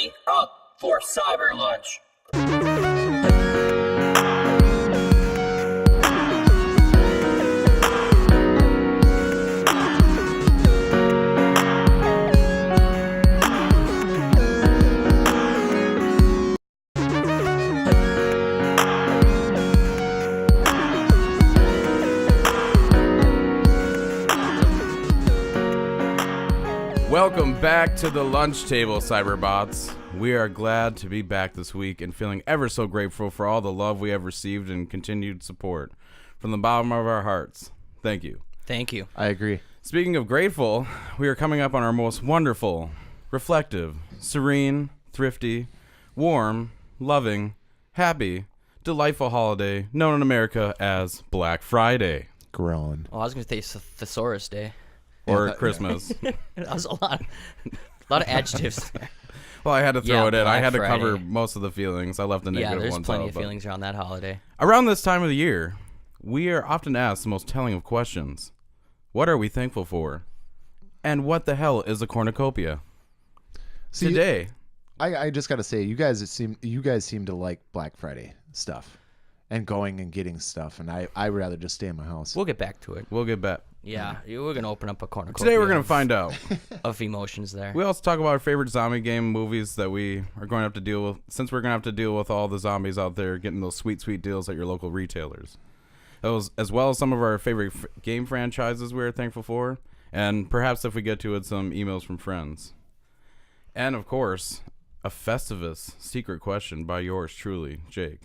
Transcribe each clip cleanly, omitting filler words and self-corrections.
everybody up for Cyber Lunch. Welcome back to the lunch table, Cyberbots. We are glad to be back this week and feeling ever so grateful for all the love we have received and continued support. From the bottom of our hearts, thank you. Thank you. I agree. Speaking of grateful, we are coming up on our most wonderful, reflective, serene, thrifty, warm, loving, happy, delightful holiday known in America as Black Friday. Grown. Well, I was going to say Thesaurus Day. Or Christmas. That was a lot of adjectives there. Well, I had to throw it in. I Black had to Friday. cover most of the feelings. I left the negative There's ones plenty out, of but- feelings around that holiday. Around this time of the year, we are often asked the most telling of questions. What are we thankful for? And what the hell is a cornucopia? See, Today, I just got to say, you guys seem to like Black Friday stuff and going and getting stuff, and I would rather just stay in my house. We'll get back to it. we'll get back. Yeah, we're going to open up a cornucopia. Today we're going to find out. of emotions there. We also talk about our favorite zombie game movies that we are going to have to deal with, since we're going to have to deal with all the zombies out there getting those sweet, sweet deals at your local retailers. Those, as well as some of our favorite game franchises we are thankful for, and perhaps if we get to it, some emails from friends. And of course, a Festivus secret question by yours truly, Jake.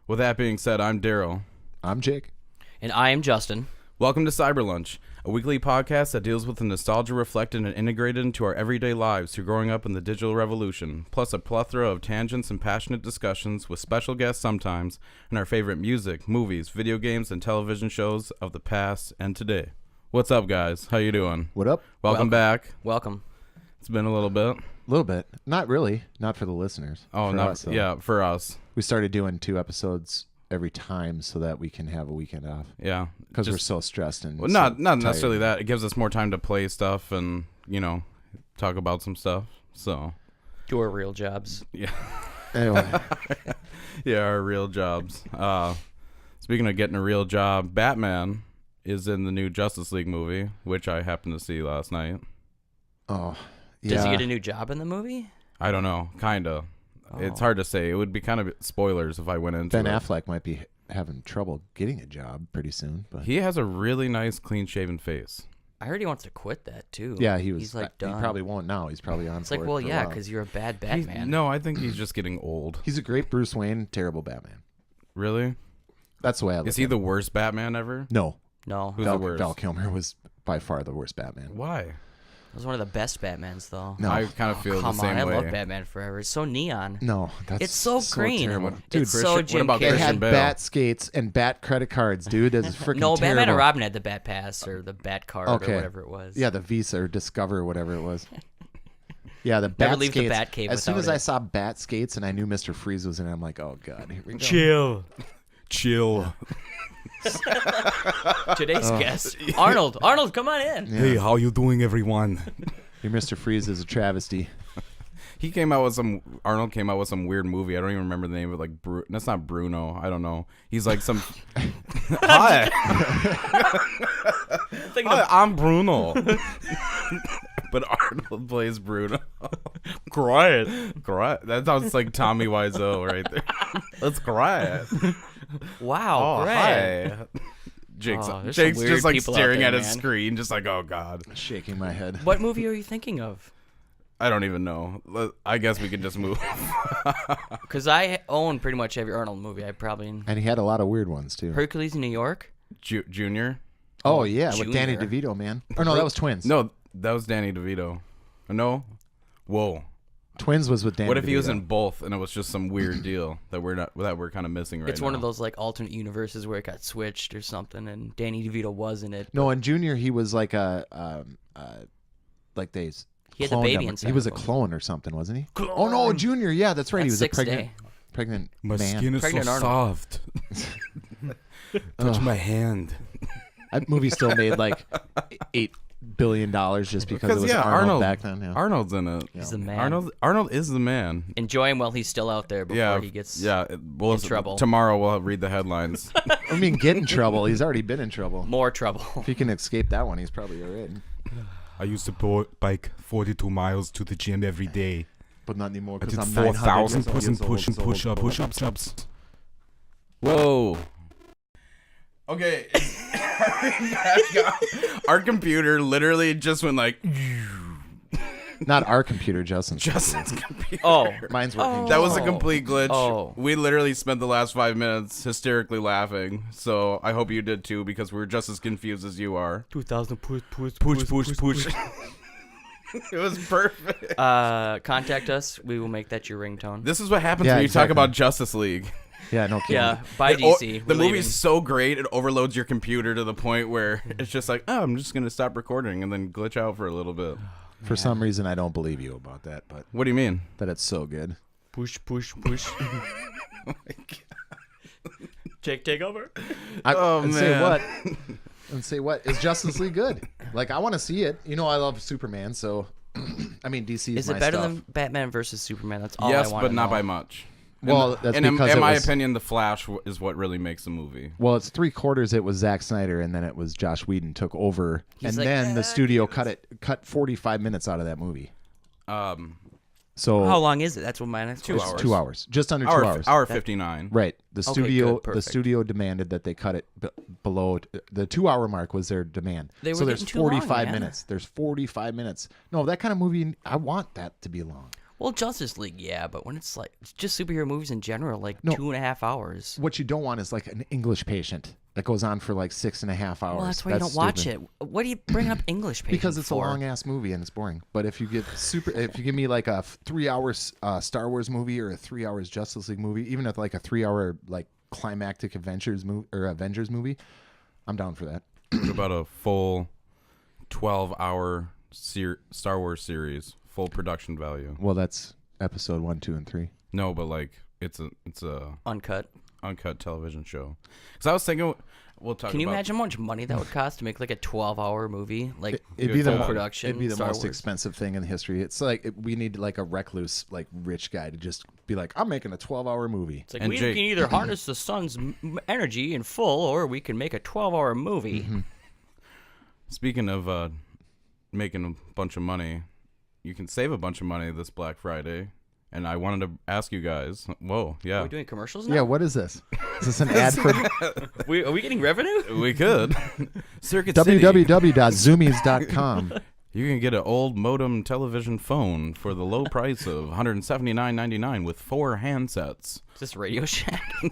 With that being said, I'm Daryl. I'm Jake. And I am Justin. Welcome to Cyber Lunch, a weekly podcast that deals with the nostalgia reflected and integrated into our everyday lives through growing up in the digital revolution, plus a plethora of tangents and passionate discussions with special guests sometimes, and our favorite music, movies, video games, and television shows of the past and today. What's up, guys? How you doing? What up? Welcome back. Welcome. It's been a little bit. A little bit. Not really. Not for the listeners. Oh, For not us, though. yeah, for us. We started doing 2 episodes every time so that we can have a weekend off Yeah, because we're Just- so stressed and well, so not tired. necessarily that. It gives us more time to play stuff and talk about some stuff. So Do our real jobs. yeah. Anyway, Yeah, our real jobs. Speaking of getting a real job, Batman is in the new Justice League movie, which I happened to see last night. oh yeah. Does he get a new job in the movie? I don't know, kinda. It's hard to say. It would be kind of spoilers if I went into Ben it. Affleck might be having trouble getting a job pretty soon, but He has a really nice, clean-shaven face. I heard he wants to quit that, too. yeah, he was. He's like he done. probably won't now. He's probably on. It's for like, it well, for a yeah, while. because you're a bad He's- Batman. No, I think he's just getting old. He's a great Bruce Wayne, terrible Batman. Really? That's the way I look Is he at the it. worst Batman ever? No, No. Who's That the worst? Val Kilmer was by far the worst Batman. Why? was one of the best Batmans, though. No, I kind of feel the Come same on, way. I love Batman Forever. It's so neon. no, that's It's so green. terrible. Dude, It's so Christian- Jim what about Carrey. It Christian had Bale? bat skates and bat credit cards, dude. It's freaking No, Batman terrible. and Robin had the Bat Pass or the Bat Card Okay. or whatever it was. Yeah, the Visa or Discover, whatever it was. Yeah, the Never bat leave the skates. Bat Cave as soon without as I it. saw bat skates and I knew Mr. Freeze was in it, I'm like, oh god, here we go. Chill. Today's guest, Arnold. Arnold, come on in. Yeah. Hey, how you doing, everyone? Your Mr. Freeze is a travesty. He came out with Arnold came out with some weird movie. I don't even remember the name of it. Like, that's not Bruno. I don't know. He's like some. Hi. Hi, I'm Bruno. But Arnold plays Bruno. Great. That sounds like Tommy Wiseau right there. That's great. Wow, Oh, great. hi. Jake's there's some weird just like people out staring there, at his man. screen, just like, oh god. Shaking my head. What movie are you thinking of? I don't even know. I guess we could just move. Because I own pretty much every Arnold movie. I probably And he had a lot of weird ones too. Hercules in New York. Junior? Oh yeah, with Danny Junior. DeVito, man. Or no, that was Twins. No, that was Danny DeVito. No? Whoa. Twins was with Danny. What if he was DeVito. in both and it was just some weird deal that we're kind of missing right now? It's one of those like alternate universes where it got switched or something, and Danny DeVito was in it. No, in Junior he was like a like they. He had the cloned baby him. inside He was a of him. clone or something, wasn't he? Oh no, Junior. Yeah, that's right. He That's was a Sixth pregnant My man. skin is Pregnant so Arnold. soft. Touch my hand. That movie still made like $8 billion just because it was Arnold back then. Yeah. Arnold's in it. He's the man. Arnold is the man. Enjoy him while he's still out there before he gets in trouble. Tomorrow we'll read the headlines. I mean, get in trouble. He's already been in trouble. More trouble. If he can escape that one, he's probably all right. I used to bike 42 miles to the gym every day. But not anymore I because did I'm 4,000 push-ups. Whoa. Okay. Our computer literally just went like... Not our computer, Justin's computer. Oh. Mine's working. That was a complete glitch. Oh. We literally spent the last 5 minutes hysterically laughing. So I hope you did too, because we're just as confused as you are. 2,000 push. It was perfect. Contact us. We will make that your ringtone. This is what happens when you talk about Justice League. Yeah, no kidding. Yeah, bye DC. The movie's so great, it overloads your computer to the point where it's just like, oh, I'm just going to stop recording and then glitch out for a little bit. For some reason, I don't believe you about that, but What do you mean? that it's so good. Push. Oh my God. Take over. Say what? Is Justice League good? Like, I want to see it. You know, I love Superman, so I mean, DC is it my better stuff. than Batman versus Superman? That's all I Yes, want. but not by much. Well, that's and because in my was, opinion, The Flash is what really makes the movie. Well, it's 3/4. It was Zack Snyder, and then it was Josh Whedon took over, and then the studio cut 45 minutes out of that movie. So how long is it? That's what mine is. 2 hours. 2 hours, just under 2 hours. Hour 59. Right. The Okay, studio, good, perfect. the studio demanded that they cut it below the 2 hour mark was their demand. They were so there's getting too long, 45 man. minutes. There's 45 minutes. No, that kind of movie, I want that to be long. Well, Justice League, yeah, but when it's like just superhero movies in general, like No. 2.5 hours. What you don't want is like an English Patient that goes on for like 6.5 hours. Well, that's why you don't watch stupid. it. What do you bring up English Patient Because it's for? a long ass movie and it's boring. But if you give me like a 3 hours Star Wars movie or a 3 hours Justice League movie, even if like a 3 hour like climactic Avengers movie, I'm down for that. What about a full 12-hour Star Wars series, full production value? Well, that's episode 1, 2, and 3. No, but like it's a Uncut. uncut television show. Because I was thinking, we'll talk. Can you about, imagine how much money that would cost to make like a 12-hour movie? Like It'd be the full production. It'd be the Star most Wars. expensive thing in history. It's like we need like a recluse, like rich guy to just be like, I'm making a 12-hour movie. It's like And we Jake- can either harness the sun's energy in full, or we can make a 12-hour movie. Mm-hmm. Speaking of making a bunch of money, you can save a bunch of money this Black Friday. And I wanted to ask you guys. Whoa, yeah, Are we doing commercials now? Yeah, what is this? Is this an ad for Are we getting revenue? we could. Circuit City. www.zoomies.com? You can get an old modem television phone for the low price of $179.99 with 4 handsets. Is this Radio Shack? You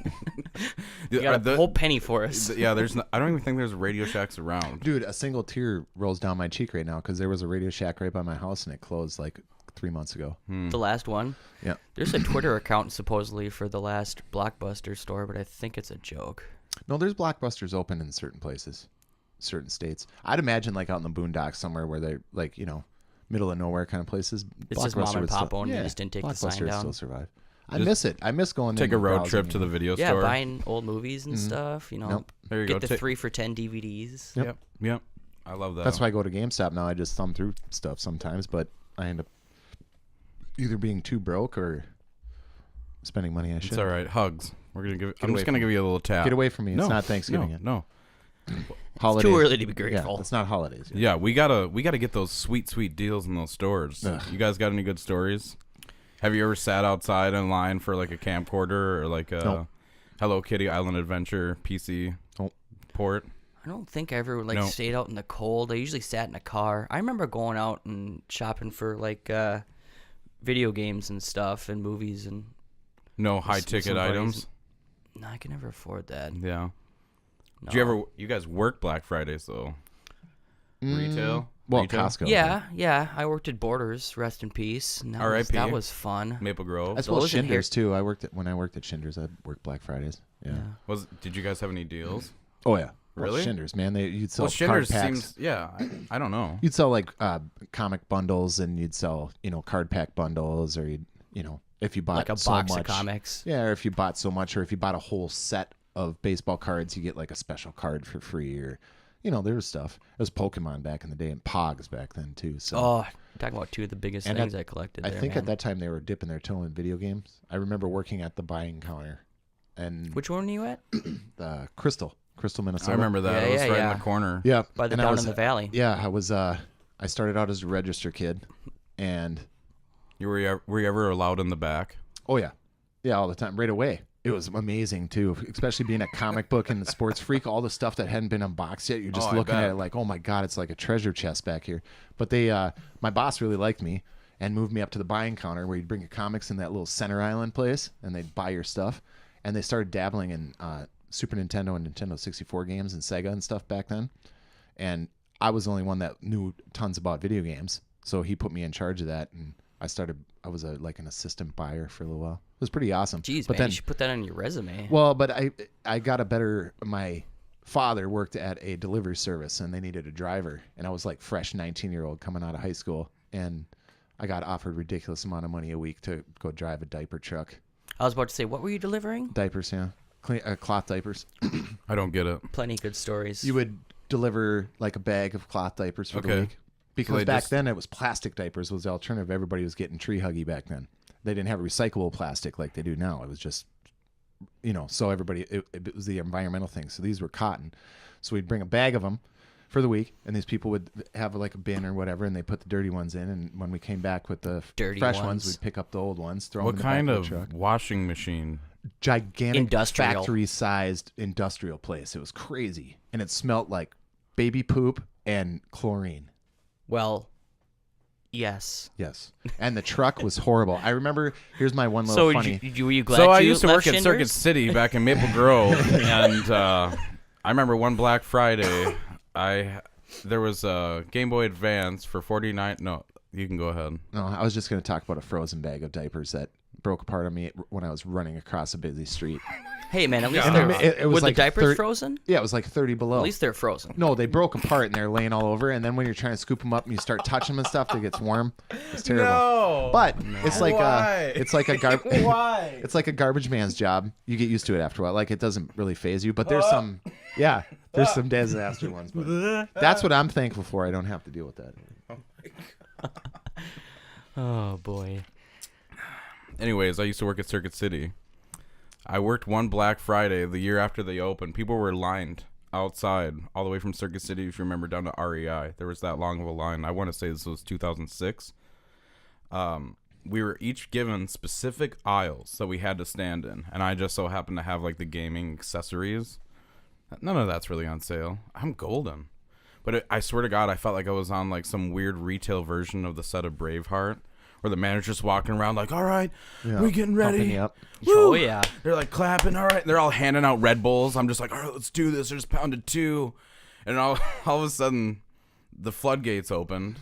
The- got a whole penny for us. Yeah, I don't even think there's Radio Shacks around. Dude, a single tear rolls down my cheek right now because there was a Radio Shack right by my house and it closed like 3 months ago. The last one. Yeah. There's a Twitter account supposedly for the last Blockbuster store, but I think it's a joke. No, there's Blockbusters open in certain places, certain states. I'd imagine like out in the boondocks somewhere where they're like, middle of nowhere kind of places. It's just mom and would pop still, owned. They just didn't take the sign Blockbuster would down. still survive. I miss it. I miss going Take in a road browsing, trip to the video Yeah, store. buying old movies and stuff. Nope. There you get go. the 3 for $10 DVDs. Yep. I love that. That's why I go to GameStop now. I just thumb through stuff sometimes, but I end up either being too broke or spending money I should. It's all right. Hugs. I'm away just gonna give you a little tap. Get away from me. It's No, not Thanksgiving yet. No. Holidays. Too early to be Yeah, grateful. it's not holidays yet. Yeah, we gotta get those sweet deals in those stores. Ugh. You guys got any good stories? Have you ever sat outside in line for like a camcorder or like a Nope. Hello Kitty Island Adventure PC Nope. port? I don't think I ever No. stayed out in the cold. I usually sat in a car. I remember going out and shopping for video games and stuff and movies and No high some ticket buddies. items. no, I can never afford that. Yeah. No. Do you guys work Black Fridays though? Retail? Well, Retail? Costco. Yeah. I worked at Borders. Rest in peace. And R.I.P.. That was fun. Maple Grove. I suppose Those in here- Schindler's too. When I worked at Schindler's, I worked Black Fridays. Yeah. Did you guys have any deals? Oh yeah. Really? Well, Schindler's, man. You'd sell Well, card Schindler's packs. seems I don't know. You'd sell like comic bundles, and you'd sell card pack bundles, or if you bought Like a so box much, of comics. Yeah, or if you bought so much, or if you bought a whole set of baseball cards, you get like a special card for free, or there was stuff. It was Pokemon back in the day and Pogs back then too. So Oh, talking about two of the biggest And things I collected. I there, think man. at that time they were dipping their toe in video games. I remember working at the buying counter, and Which one were you at? the Crystal, Minnesota. I remember that. Yeah, it was yeah, right in yeah. the corner. Yeah, By the and I down was, in the valley. Yeah, I was. I started out as a register kid, and Were you ever allowed in the back? oh yeah, all the time, right away. It was amazing too, especially being a comic book and a sports freak. All the stuff that hadn't been unboxed yet, you're just Oh, I looking at bet. it like, oh my god, it's like a treasure chest back here. But my boss really liked me and moved me up to the buying counter where you'd bring your comics in that little center island place, and they'd buy your stuff. And they started dabbling in Super Nintendo and Nintendo 64 games and Sega and stuff back then. And I was the only one that knew tons about video games, so he put me in charge of that, and I was like an assistant buyer for a little while. It was pretty awesome. Jeez, but man, then, you should put that on your resume. well, but I got my father worked at a delivery service, and they needed a driver, and I was like fresh 19-year-old coming out of high school, and I got offered ridiculous amount of money a week to go drive a diaper truck. I was about to say, what were you delivering? Diapers, yeah. Cloth diapers. I don't get it. Plenty good stories. You would deliver like a bag of cloth diapers for the Okay. week. Because they back just- then it was plastic diapers was the alternative. Everybody was getting tree huggy back then. They didn't have recyclable plastic like they do now. It was just, so everybody, it was the environmental thing. So these were cotton. So we'd bring a bag of them for the week, and these people would have like a bin or whatever, and they put the dirty ones in. And when we came back with the Dirty fresh ones. ones, we'd pick up the old ones, throw What them in kind the back of of the truck. washing machine? Gigantic Industrial. factory-sized industrial place. It was crazy, and it smelled like baby poop and chlorine. Well, yes. Yes, and the truck was horrible. I remember. Here's my one little So funny. were you glad So I you used to left work at Circuit Schindler's? City back in Maple Grove, and I remember one Black Friday, there was a Game Boy Advance for $49. No, you can go ahead. No, I was just going to talk about a frozen bag of diapers that broke apart on me when I was running across a busy street. Hey, man, at least Yeah. they're It was were like the diapers 30 frozen? Yeah, it was like 30 below. At least they're frozen. No, they broke apart and they're laying all over. And then when you're trying to scoop them up and you start touching them and stuff, it gets warm. It's terrible. No. But it's like Why? it's like a Why? it's like a garbage man's job. You get used to it after a while. Like it doesn't really phase you. But there's some disaster ones. But that's what I'm thankful for. I don't have to deal with that. Oh, boy. Anyways, I used to work at Circuit City. I worked one Black Friday the year after they opened. People were lined outside all the way from Circuit City, if you remember, down to REI. There was that long of a line. I want to say this was 2006. We were each given specific aisles that we had to stand in, and I just so happened to have like the gaming accessories. None of that's really on sale. I'm golden. But I swear to God, I felt like I was on like some weird retail version of the set of Braveheart, where the manager's walking around like, all right, we're getting ready. Pumping you up. Oh, Woo! yeah. They're like clapping, all right. They're all handing out Red Bulls. I'm just like, all right, let's do this. I just pounded 2. And all of a sudden, the floodgates opened.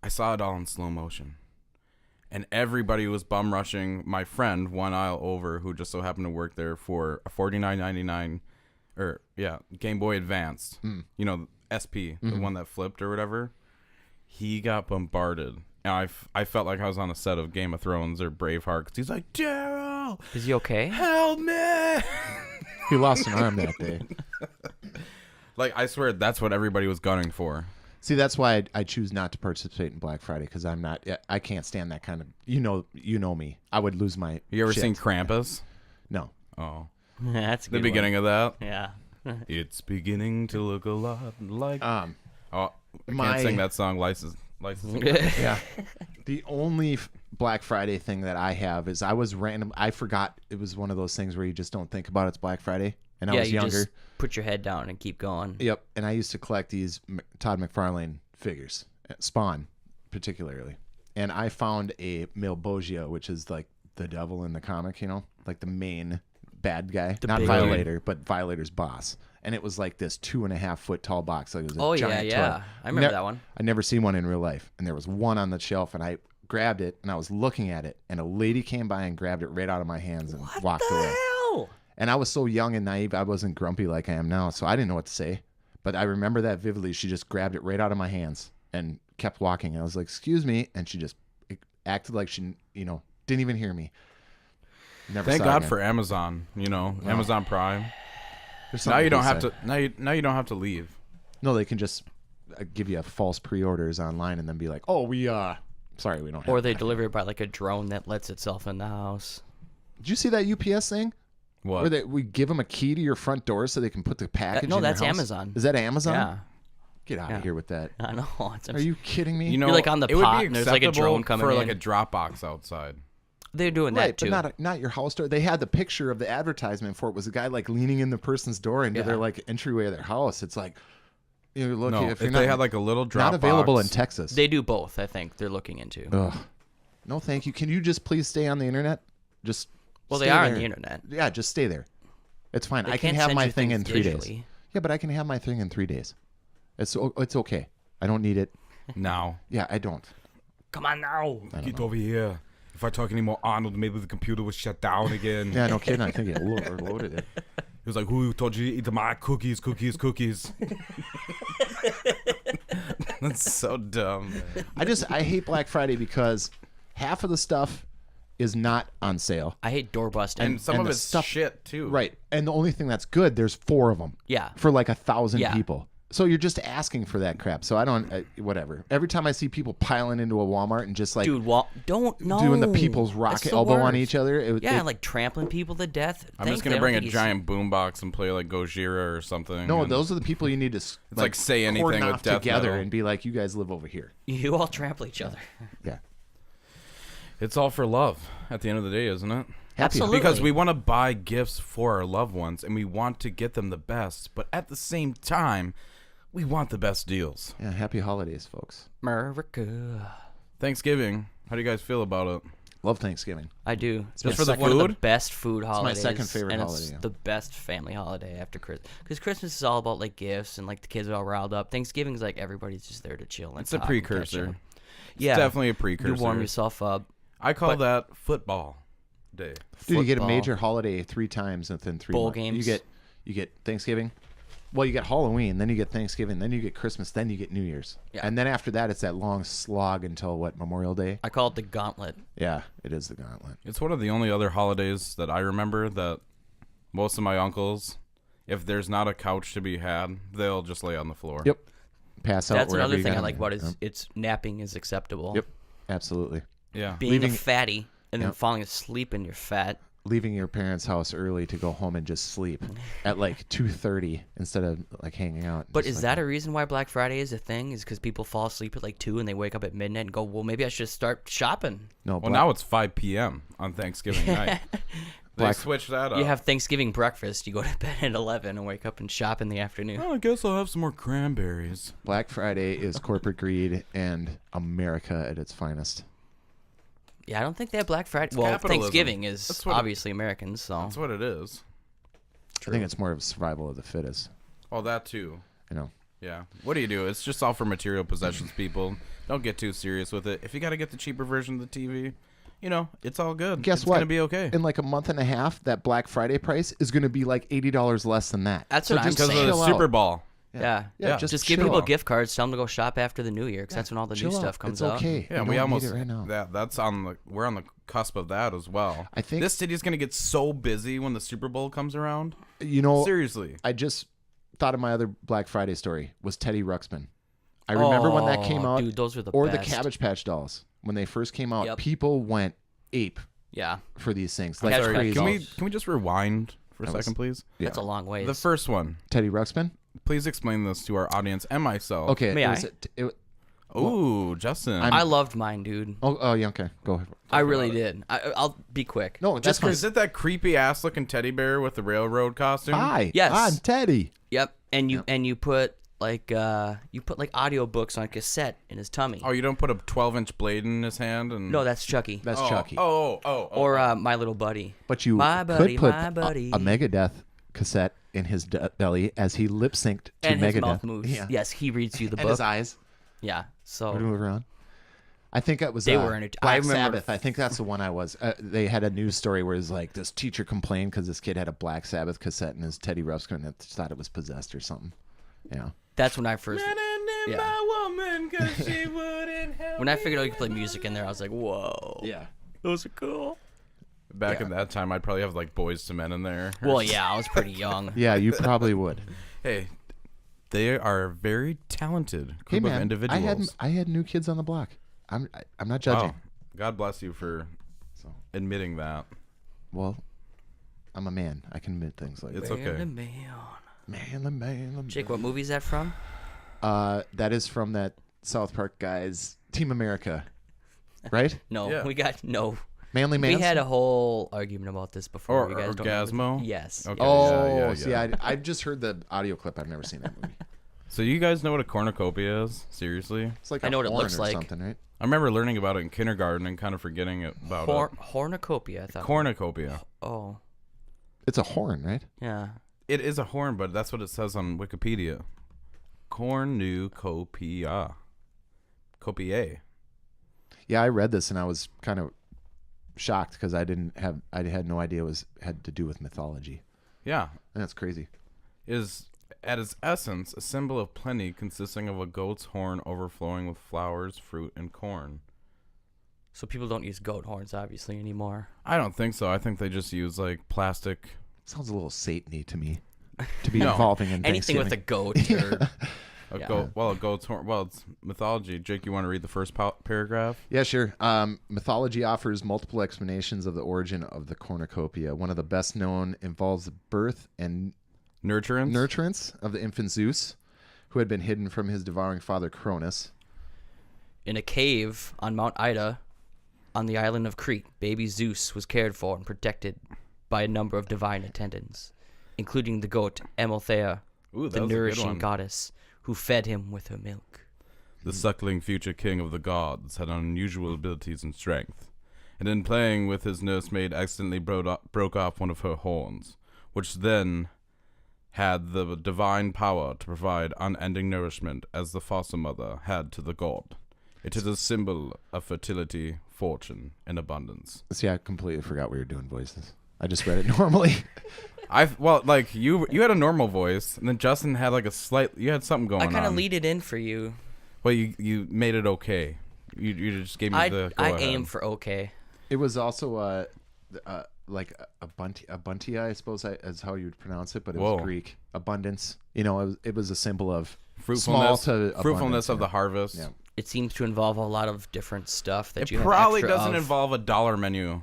I saw it all in slow motion. And everybody was bum rushing my friend one aisle over, who just so happened to work there for a $49.99 Game Boy Advance. You know, SP, the one that flipped or whatever. He got bombarded. And I felt like I was on a set of Game of Thrones or Braveheart, because he's like, Daryl, Is he okay? help me. He lost an arm that day. Like, I swear that's what everybody was gunning for. See, that's why I choose not to participate in Black Friday, because I can't stand that kind of. You know me. I would lose my. You ever shit. seen Krampus? No. Oh. That's a The good beginning of that? one. Yeah. It's beginning to look a lot like... Oh, I my- can't sing that song, License. Yeah. The only Black Friday thing that I have is I was random. I forgot it was one of those things where you just don't think about it's Black Friday, and I Yeah, was you younger. just put your head down and keep going. Yep. And I used to collect these Todd McFarlane figures, Spawn particularly, and I found a Milbogia, which is like the devil in the comic, like the main bad guy, not big Violator, but Violator's boss. And it was like this 2.5 foot tall box. Like it was a Oh, yeah, giant yeah. toy. I remember that one. I never seen one in real life. And there was one on the shelf, and I grabbed it, and I was looking at it, and a lady came by and grabbed it right out of my hands and walked away. Hell? And I was so young and naive, I wasn't grumpy like I am now, so I didn't know what to say. But I remember that vividly. She just grabbed it right out of my hands and kept walking. And I was like, excuse me. And she just acted like she, didn't even hear me. Never Thank saw God again. for Amazon, Amazon Prime. There's Now something you don't be have said. to. Now you don't have to leave. No, they can just give you false pre-orders online and then be like, "Oh, sorry, we don't have." Or they that." deliver it by like a drone that lets itself in the house. Did you see that UPS thing? What? Where we give them a key to your front door so they can put the package. No, in your that's house? Amazon. Is that Amazon? Yeah. Get out of here with that. I know. It's Are you kidding me? You know, You're, like, on the it would pot be and there's, like, a acceptable drone coming for like in. a Dropbox outside. They're doing right, that too. but not your house door. They had the picture of the advertisement for it. Was a guy like leaning in the person's door into their like entryway of their house. It's like, look, No, if if they had like a little Dropbox, not available in Texas. They do both, I think. They're looking into. Ugh. No, thank you. Can you just please stay on the internet? Just Well, stay they are there. on the internet. Yeah, just stay there. It's fine. They I can can't have send my you thing in things 3 days. digitally. Yeah, but I can have my thing in 3 days. It's okay. I don't need it. now. Yeah, I don't. Come on now. Get over here. If I talk anymore, Arnold, maybe the computer was shut down again. Yeah, no kidding. I think it loaded it. He was like, who told you to eat my cookies? That's so dumb. I hate Black Friday because half of the stuff is not on sale. I hate door busting. And some And of the it's stuff- shit too. Right. And the only thing that's good, there's 4 of them. Yeah. For like 1,000 Yeah. people. So you're just asking for that crap. So I don't, whatever. Every time I see people piling into a Walmart and just like Dude, don't know. doing the people's rocket elbow on each other. Yeah, like trampling people to death. I'm just gonna bring a giant boombox and play like Gojira or something. No, and those are the people you need to like say anything cordon with off death together metal. and be like, you guys live over here. You all trample each other. Yeah. It's all for love at the end of the day, isn't it? Absolutely. Because we want to buy gifts for our loved ones and we want to get them the best, but at the same time, we want the best deals. Yeah. Happy holidays, folks. America. Thanksgiving, how do you guys feel about it? Love Thanksgiving. I do. Just for the one of the food? best food holidays. second favorite and holiday, It's yeah. the best family holiday after Christmas. Because Christmas is all about like gifts and like the kids are all riled up. Thanksgiving's like everybody's just there to chill. And It's a talk and catch precursor. up. It's Yeah, definitely a precursor. you warm yourself up. I call that football day. Dude, you get a Football. major holiday 3 times within 3 Bowl months. games. You get Thanksgiving. Well, you get Halloween, then you get Thanksgiving, then you get Christmas, then you get New Year's. Yeah. And then after that, it's that long slog until Memorial Day? I call it the gauntlet. Yeah, it is the gauntlet. It's one of the only other holidays that I remember that most of my uncles, if there's not a couch to be had, they'll just lay on the floor. Yep. Pass out. That's wherever another you thing I gotta- like about it is Yep. it's napping is acceptable. Yep. Absolutely. Yeah. Being Leaving- a fatty and then Yep. falling asleep in your fat. Leaving your parents' house early to go home and just sleep at like 2:30 instead of like hanging out. But is that a reason why Black Friday is a thing? Is because people fall asleep at like 2 and they wake up at midnight and go, well, maybe I should start shopping. No, Well, now it's 5 p.m. on Thanksgiving night. They switched that up. You have Thanksgiving breakfast. You go to bed at 11 and wake up and shop in the afternoon. Oh, I guess I'll have some more cranberries. Black Friday is corporate greed and America at its finest. Yeah, I don't think they have Black Friday. Well, capitalism. Thanksgiving is That's what it- obviously Americans, so. That's what it is. I think it's more of survival of the fittest. Oh, that too. You know. Yeah. What do you do? It's just all for material possessions, people. Don't get too serious with it. If you got to get the cheaper version of the TV, it's all good. Guess it's what? It's going to be okay. In like a month and a half, that Black Friday price is going to be like $80 less than that. That's what I'm Because of saying. the chill Super out. Bowl. Yeah. Yeah, Just give chill people out. gift cards. Tell them to go shop after the new year because that's when all the Chill new out. stuff comes it's out. okay. Yeah, You we don't need almost it right now. we're on the cusp of that as well. I think- this city's gonna get so busy when the Super Bowl comes around. You know, Seriously. I just thought of my other Black Friday story was Teddy Ruxpin. I remember when that came Oh, out. dude, those were the or best. the Cabbage Patch Dolls when they first came out. Yep. People went ape Yeah, for these things. Cabbage Like Patch crazy. Dolls. Can we just rewind for a That was- second, please? that's a long way. The first one. Teddy Ruxpin. Please explain this to our audience and myself. Okay. May it I? was Ooh, Justin. I loved mine, dude. yeah. Okay. Go ahead. I really did. I'll be quick. No, that's Just fine. Is it that creepy ass looking teddy bear with the railroad costume? Hi. Yes. I'm Teddy. Yep. And you put like audiobooks on cassette in his tummy. Oh, you don't put a 12-inch blade in his hand and No, that's Chucky. That's oh, Chucky. Oh. Or My Little Buddy. But you My buddy, could put my buddy. a Megadeth cassette in his belly as he lip synced to And Megadeth. his mouth moves. Yeah. Yes, he reads you the And book. his eyes. Yeah. So Would move around. I think it was They were I Black remember- Sabbath. I think that's the one I was. They had a news story where it was like this teacher complained because this kid had a Black Sabbath cassette in his Teddy Ruxpin and thought it was possessed or something. Yeah. that's when I first. yeah. Yeah. my woman 'cause she wouldn't help When I figured out you could play music in there, I was like, whoa. Yeah. Those are cool. Back in that time, I'd probably have like Boys to Men in there. Well, yeah, I was pretty young. Yeah, you probably would. Hey, They are a very talented Hey group man, of individuals. I had New Kids on the Block. I'm not judging. Wow. God bless you for So, admitting that. well, I'm a man. I can admit things like It's that. okay. Man. Jake, what movie is that from? That is from that South Park guys, Team America, right? No, Yeah. we got no. Manly Man. We had a whole argument about this before. Or you guys don't remember? Orgasmo? Yes. Okay. Oh, yeah. see, I've just heard the audio clip. I've never seen that movie. So you guys know what a cornucopia is? Seriously? It's like I a know what it horn looks or like. something, right? I remember learning about it in kindergarten and kind of forgetting about it. Hornucopia, I thought. Cornucopia. Oh, It's a horn, right? yeah. It is a horn, but that's what it says on Wikipedia. Cornucopia. Copier. Yeah, I read this and I was kind of shocked because I had no idea it had to do with mythology. Yeah. And that's crazy. It is, at its essence, a symbol of plenty consisting of a goat's horn overflowing with flowers, fruit, and corn. So people don't use goat horns, obviously, anymore. I don't think so. I think they just use, like, plastic. Sounds a little Satan-y to me. To be No. involving in Anything with a Thanksgiving. goat or A Yeah. goat. Well, a goat's horn. Well, it's mythology. Jake, you want to read the first paragraph? Yeah, sure. Mythology offers multiple explanations of the origin of the cornucopia. One of the best known involves the birth and Nurturance? of the infant Zeus, who had been hidden from his devouring father Cronus. in a cave on Mount Ida on the island of Crete, baby Zeus was cared for and protected by a number of divine attendants, including the goat Amalthea, Ooh, that the was a good nourishing one. goddess, who fed him with her milk. The suckling future king of the gods had unusual abilities and strength, and in playing with his nursemaid accidentally broke off one of her horns, which then had the divine power to provide unending nourishment as the foster mother had to the god. It is a symbol of fertility, fortune, and abundance. See, I completely forgot we were doing voices. I just read it normally. You had a normal voice, and then Justin had like you had something going I on. kind of lead it in for you. Well, you made it okay. You just gave me the go I ahead. aim for okay. It was also like a buntia, I suppose is how you'd pronounce it, but it Whoa. was Greek. Abundance. You know, it was a symbol of fruitfulness, small to fruitfulness abundance, of yeah. the harvest. Yeah. It seems to involve a lot of different stuff that It you have probably extra doesn't of. involve a dollar menu.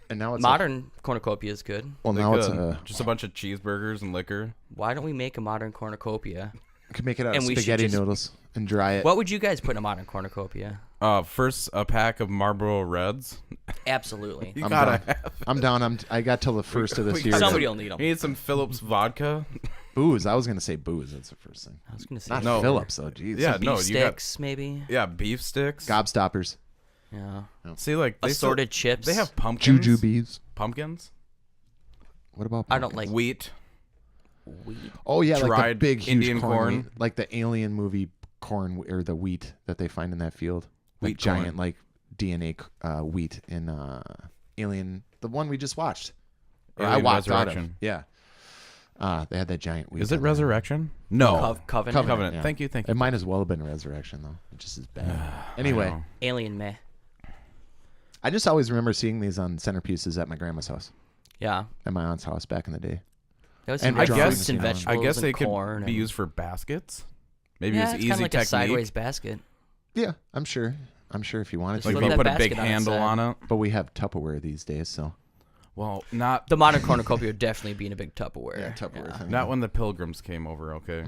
And now it's Modern cornucopia is good. well, They now it's could. Just a bunch of cheeseburgers and liquor. Why don't we make a modern cornucopia? you can make it out of and we should spaghetti just- noodles and dry it. What would you guys put in a modern cornucopia? First, a pack of Marlboro Reds. Absolutely. You I'm gotta down. have. I'm down. I got till the first of this we year. got Somebody will need them. You need some Phillips vodka. Booze. I was gonna say booze. That's the first thing. I was gonna say Not No. Phillips though. Jeez. Yeah, beef no, you got sticks, maybe. yeah, beef sticks. Gobstoppers. Yeah. See, like they still- Assorted chips. They have pumpkins. Jujubes. Pumpkins. What about? I don't pumpkins? like Wheat. wheat. Oh yeah, like the dried big huge Indian corn. wheat, like the Alien movie corn or the wheat that they find in that field. Like Wheat giant, corn. like DNA wheat in Alien, the one we just watched. Or I Alien walked out of. Resurrection. Yeah. They had that giant wheat. Is it on there. Resurrection? No. Covenant. Covenant. Yeah. Thank you. It might as well have been Resurrection though. It just is bad. Anyway, Alien meh. I just always remember seeing these on centerpieces at my grandma's house, Yeah. at my aunt's house back in the day. That was And some I drawings, fruits and you know. vegetables I guess and they could corn be and- used for baskets. Maybe Yeah, it's it's easy kind of like technique. a sideways basket. Yeah, I'm sure. if you wanted Just Like to. flip you that put a basket big on its handle side. on it. But we have Tupperware these days, so Well, not The modern cornucopia would definitely be in a big Tupperware. yeah, Tupperware thing. not when the Pilgrims came over. Okay,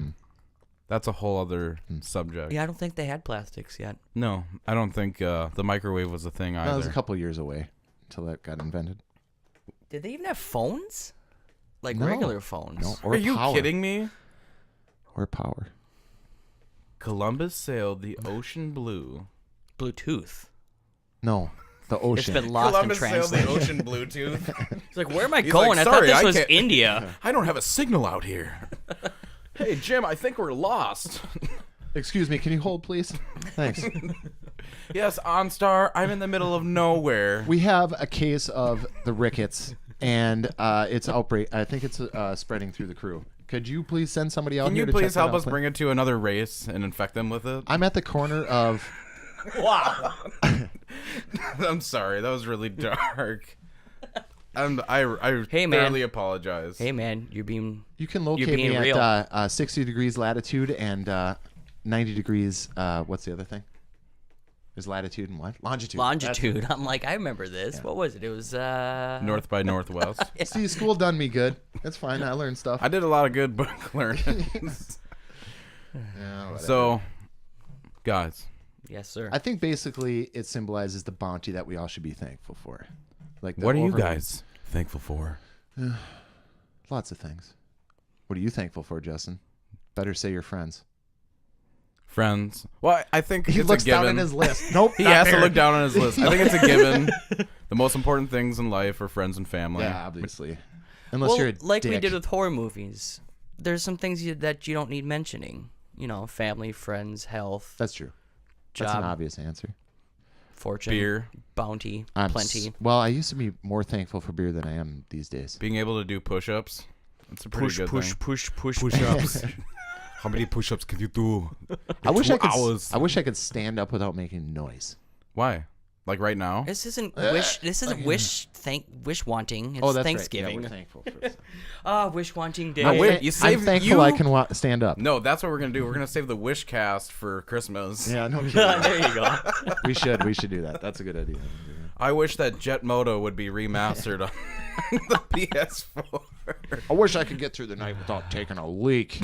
that's a whole other subject. Yeah, I don't think they had plastics yet. No, I don't think the microwave was a thing No, it was a either. couple years away until that got invented. Did they even have phones? Like No. regular phones? No, or Are you power. kidding me? Or power. Columbus sailed the ocean blue. Bluetooth. No, the It's ocean. been lost in translation. ocean Bluetooth. It's like, where am I He's going? like, I thought "Sorry, this I was can't-" India. I don't have a signal out here. Hey Jim, I think we're lost. Excuse me, can you hold, please? Thanks. Yes, OnStar, I'm in the middle of nowhere. We have a case of the rickets, and it's outbreak. I think it's spreading through the crew. Could you please send somebody out Can here you to check please that help out, us please? bring it to another race and infect them with it? I'm at the corner of. Wow. I'm sorry, that was really dark. I Hey, man. barely apologize. Hey, man, you're being. You can locate being me real. at 60 degrees latitude and 90 degrees. What's the other thing? There's latitude and what? Longitude. Longitude. I'm like, I remember this. What was it? It was North by Northwest. See, school done me good. That's fine. I learned stuff. I did a lot of good book learning. Yeah, whatever. So, guys, Yes, sir. I think basically it symbolizes the bounty that we all should be thankful for. Like, the what are you over- guys thankful for? Lots of things. What are you thankful for, Justin? Better say your friends. Friends. Well, I think He it's looks a given. down at his list. Nope. He not has to there. look down on his list. I think it's a given. The most important things in life are friends and family. Yeah, obviously. Unless well, you're a like we dick. did with horror movies, there's some things that you don't need mentioning. You know, family, friends, health, That's true. That's job, an obvious answer. fortune, Beer. bounty, plenty. Well, I used to be more thankful for beer than I am these days. Being able to do push-ups. That's a pretty good thing. push. Push-ups. How many push-ups can you do? I wish I 2 could. hours. I wish I could stand up without making noise. Why? Like right now? This isn't wish. This isn't wish wanting. It's Oh, that's Thanksgiving. Right. Yeah, we're thankful for this. Wish wanting day. No, wait. I'm You saved thankful I can stand up. No, that's what we're gonna do. We're gonna save the wish cast for Christmas. Yeah, no kidding. There you go. We should do that. That's a good idea. I wish that Jet Moto would be remastered on the PS4. I wish I could get through the night without taking a leak.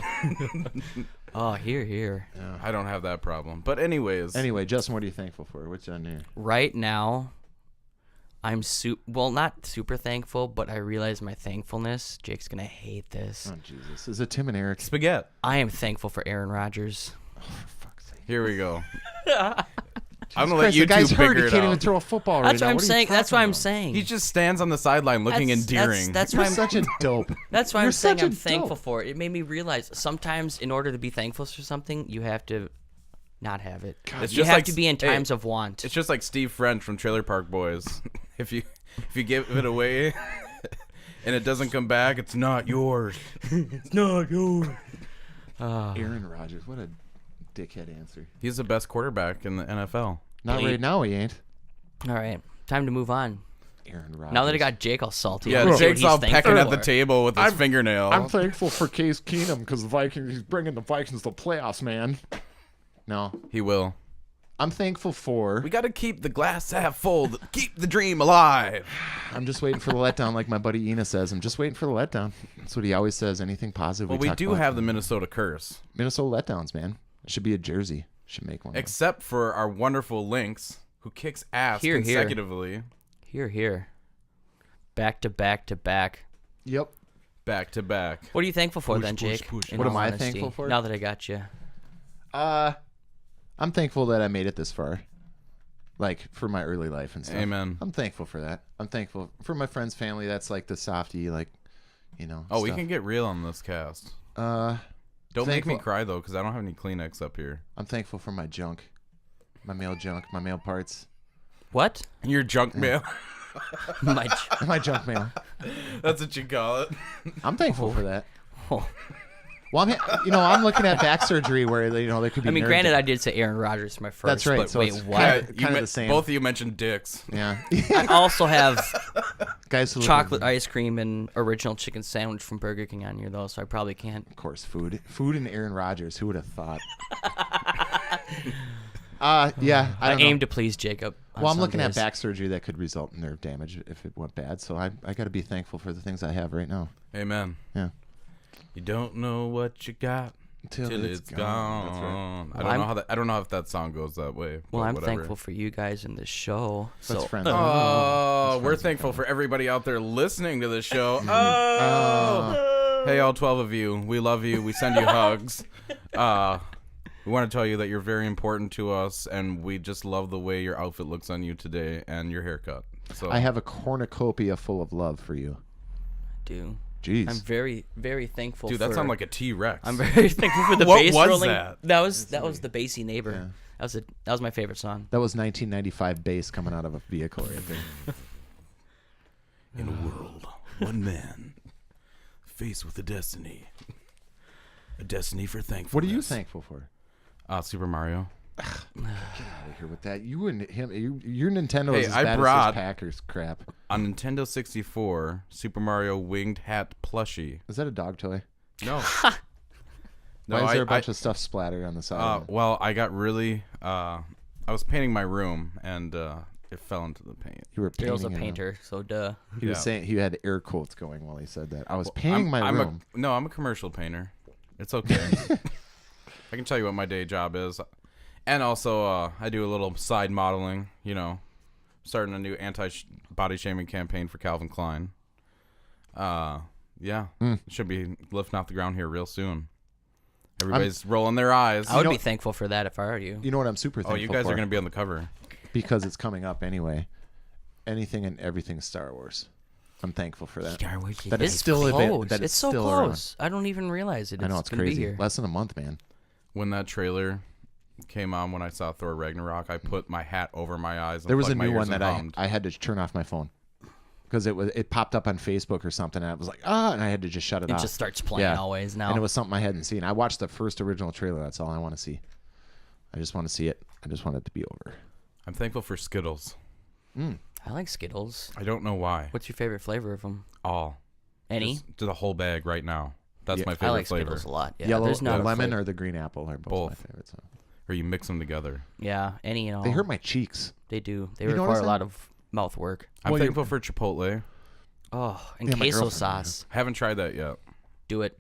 Oh, here. I don't have that problem. But anyways, Anyway, Justin, what are you thankful for? What's on there? Right now, I'm not super thankful, but I realize my thankfulness. Jake's gonna hate this. Oh, Jesus. Is it Tim and Eric? spaghetti. I am thankful for Aaron Rodgers. Fuck's sake. Here we go. I'm gonna let Christ, you the guy's two hurt. figure He it can't even out. throw a football right That's now. what I'm What are you saying. That's talking what I'm about? saying. He just stands on the sideline looking That's- endearing. That's You're why I'm such a dope. That's why You're I'm saying such a I'm thankful dope. for it. It made me realize sometimes in order to be thankful for something, you have to not have it. It's You just have like- to be in hey, times of want. It's just like Steve French from Trailer Park Boys. if you give it away and it doesn't come back, it's not yours. It's not yours. Aaron Rodgers. What a dickhead answer. He's the best quarterback in the NFL. Not right now, he ain't. All right, time to move on. Aaron Rodgers. Now that I got Jake all salty, Yeah, let's see what Jake's he's all thankful pecking at the for. table with his fingernail. I'm thankful for Case Keenum because the Vikings. He's bringing the Vikings to the playoffs, man. No, He will. I'm thankful for. We got to keep the glass half full. Keep the dream alive. I'm just waiting for the letdown, like my buddy Ina says. I'm just waiting for the letdown. That's what he always says. Anything positive. Well, we talk do about. have the Minnesota curse, Minnesota letdowns, man. It should be a jersey. Should make one. except for our wonderful Lynx, who kicks ass Here, here. consecutively, Here. Back to back to back. Yep. back to back. What are you thankful for then, push, Jake? push. in What all am I honesty? thankful for? Now that I got you. I'm thankful that I made it this far. Like for my early life and stuff. Amen. I'm thankful for that. I'm thankful for my friends, family. That's like the softy, like, Oh, we stuff. can get real on this cast. Uh, Don't make me thankful- cry though, because I don't have any Kleenex up here. I'm thankful for my junk, my male parts, What? Your junk mail. My my junk mail. That's what you call it. I'm thankful for that. oh. Well, I'm looking at back surgery where they could be. I mean, nerve granted, damage. I did say Aaron Rodgers my first. That's right, But so wait, it's what? kinda- You kinda me- the same. Both of you mentioned dicks. Yeah. I also have Guys who live chocolate in- ice cream and original chicken sandwich from Burger King on here though, so I probably can't. Of course, food and Aaron Rodgers. Who would have thought? Yeah, I I don't know. aim to please Jacob. on Well, I'm some looking at days. back surgery that could result in nerve damage if it went bad. So I got to be thankful for the things I have right now. Amen. Yeah. You don't know what you got Till till it's gone. That's right. I don't know if that song goes that way. Well, but I'm whatever. thankful for you guys in this show. That's So friends. Oh, we're thankful for everybody out there listening to the show. Oh, hey, all 12 of you, we love you. We send you hugs. We want to tell you that you're very important to us, and we just love the way your outfit looks on you today and your haircut. So I have a cornucopia full of love for you. dude, Jeez. I'm very, very thankful. dude, for, that sounded like a T-Rex. I'm very thankful for the What bass was rolling. that? That was the bassy neighbor. Yeah. That was my favorite song. That was 1995 bass coming out of a vehicle right there. In a world, one man, faced with a destiny for thankfulness. What are you thankful for? Super Mario. Get out of here with that. You and him. Your Nintendo Hey, is as I bad as brought- this Packers crap. On Nintendo 64, Super Mario winged hat plushie. Is that a dog toy? No. Why is there a bunch of stuff splattered on the side? of it? Well, I got really. I was painting my room and it fell into the paint. You were Dale's a painting it. painter, so duh. He was Yeah. saying he had air quotes going while he said that. I was painting my I'm room. I'm a commercial painter. It's okay. I can tell you what my day job is. And also, I do a little side modeling, starting a new anti-body shaming campaign for Calvin Klein. Yeah, should be lifting off the ground here real soon. Everybody's rolling their eyes. I would be thankful for that if I were you. You know what I'm super Oh, thankful you guys for? are going to be on the cover. Because it's coming up anyway. Anything and everything Star Wars. I'm thankful for that. That It's it's still close. that It's so still close. I don't even realize it. around. I know it's gonna be crazy. here. Less than a month, man. When that trailer came on, when I saw Thor Ragnarok, I put my hat over my eyes. And There was a plugged my new ears one and that hummed. I had to turn off my phone because it popped up on Facebook or something, and I was like, and I had to just shut it It off. just starts playing always now. And it was something I hadn't seen. I watched the first original trailer. That's all I want to see. I just want to see it. I just want it to be over. I'm thankful for Skittles. I like Skittles. I don't know why. What's your favorite flavor of them? All. Any? Just do the whole bag right now. That's Yeah, my I favorite like flavor. Skittles a lot. Yeah, Yellow, there's not the a lemon, flavor. or the green apple are both Both. my favorites. Or you mix them together. Yeah, any and all. They hurt my cheeks. They do. They You require notice a that? lot of mouth work. I'm Well, thankful for Chipotle. Oh, and Yeah, my queso girlfriend sauce. Haven't tried that yet. Do it.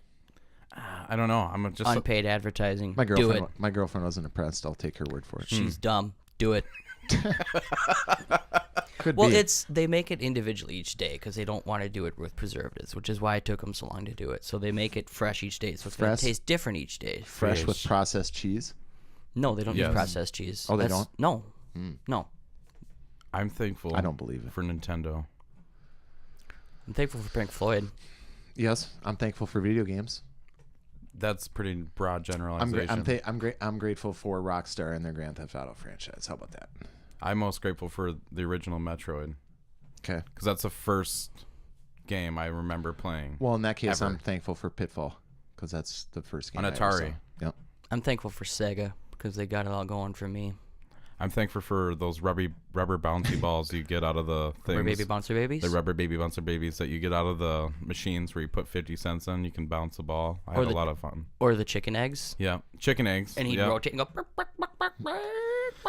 I don't know. I'm just Unpaid advertising. My Do girlfriend. it. My girlfriend wasn't impressed. I'll take her word for it. She's dumb. Do it. Could Well, Hmm. be. they make it individually each day because they don't want to do it with preservatives, which is why it took them so long to do it. So they make it fresh each day, so it's going Fresh? to taste different each day. fresh with fish. processed cheese. No, they don't Yes. use processed cheese. Oh, they don't? No, no. I'm thankful. I don't believe it. For Nintendo. I'm thankful for Pink Floyd. Yes, I'm thankful for video games. That's pretty broad I'm generalization. I'm grateful for Rockstar and their Grand Theft Auto franchise. How about that? I'm most grateful for the original Metroid Okay. because that's the first game I remember playing. Well, in that case, Ever. I'm thankful for Pitfall because that's the first game On I ever Atari. saw. Yep. I'm thankful for Sega because they got it all going for me. I'm thankful for those rubber bouncy balls you get out of the things. Rubber baby bouncer babies. The rubber baby bouncer babies that you get out of the machines where you put 50 cents in. You can bounce a ball. I Or had a the- lot of fun. Or the chicken eggs. Yeah, chicken eggs. And he'd yeah. rotate and go. "Burp, burp, burp, burp, burp."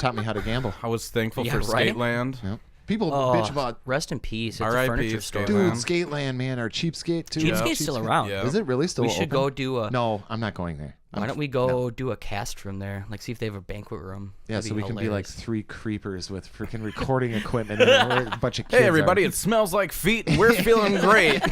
Taught me how to gamble. I was thankful Yeah, for right? Skateland. Yep. People Oh, bitch about, rest in peace. It's a R.I.P. furniture store. Skateland. dude, Skateland, man, or Cheapskate too. Cheapskate's still around. Yeah. Is it really still We open? should go do a. No, I'm not going there. Why don't we go do a cast from there? Like, see if they have a banquet room. Yeah, That'd so we can be like hilarious. 3 creepers with freaking recording equipment and we're a bunch of kids. Hey everybody, are- it smells like feet and we're feeling great.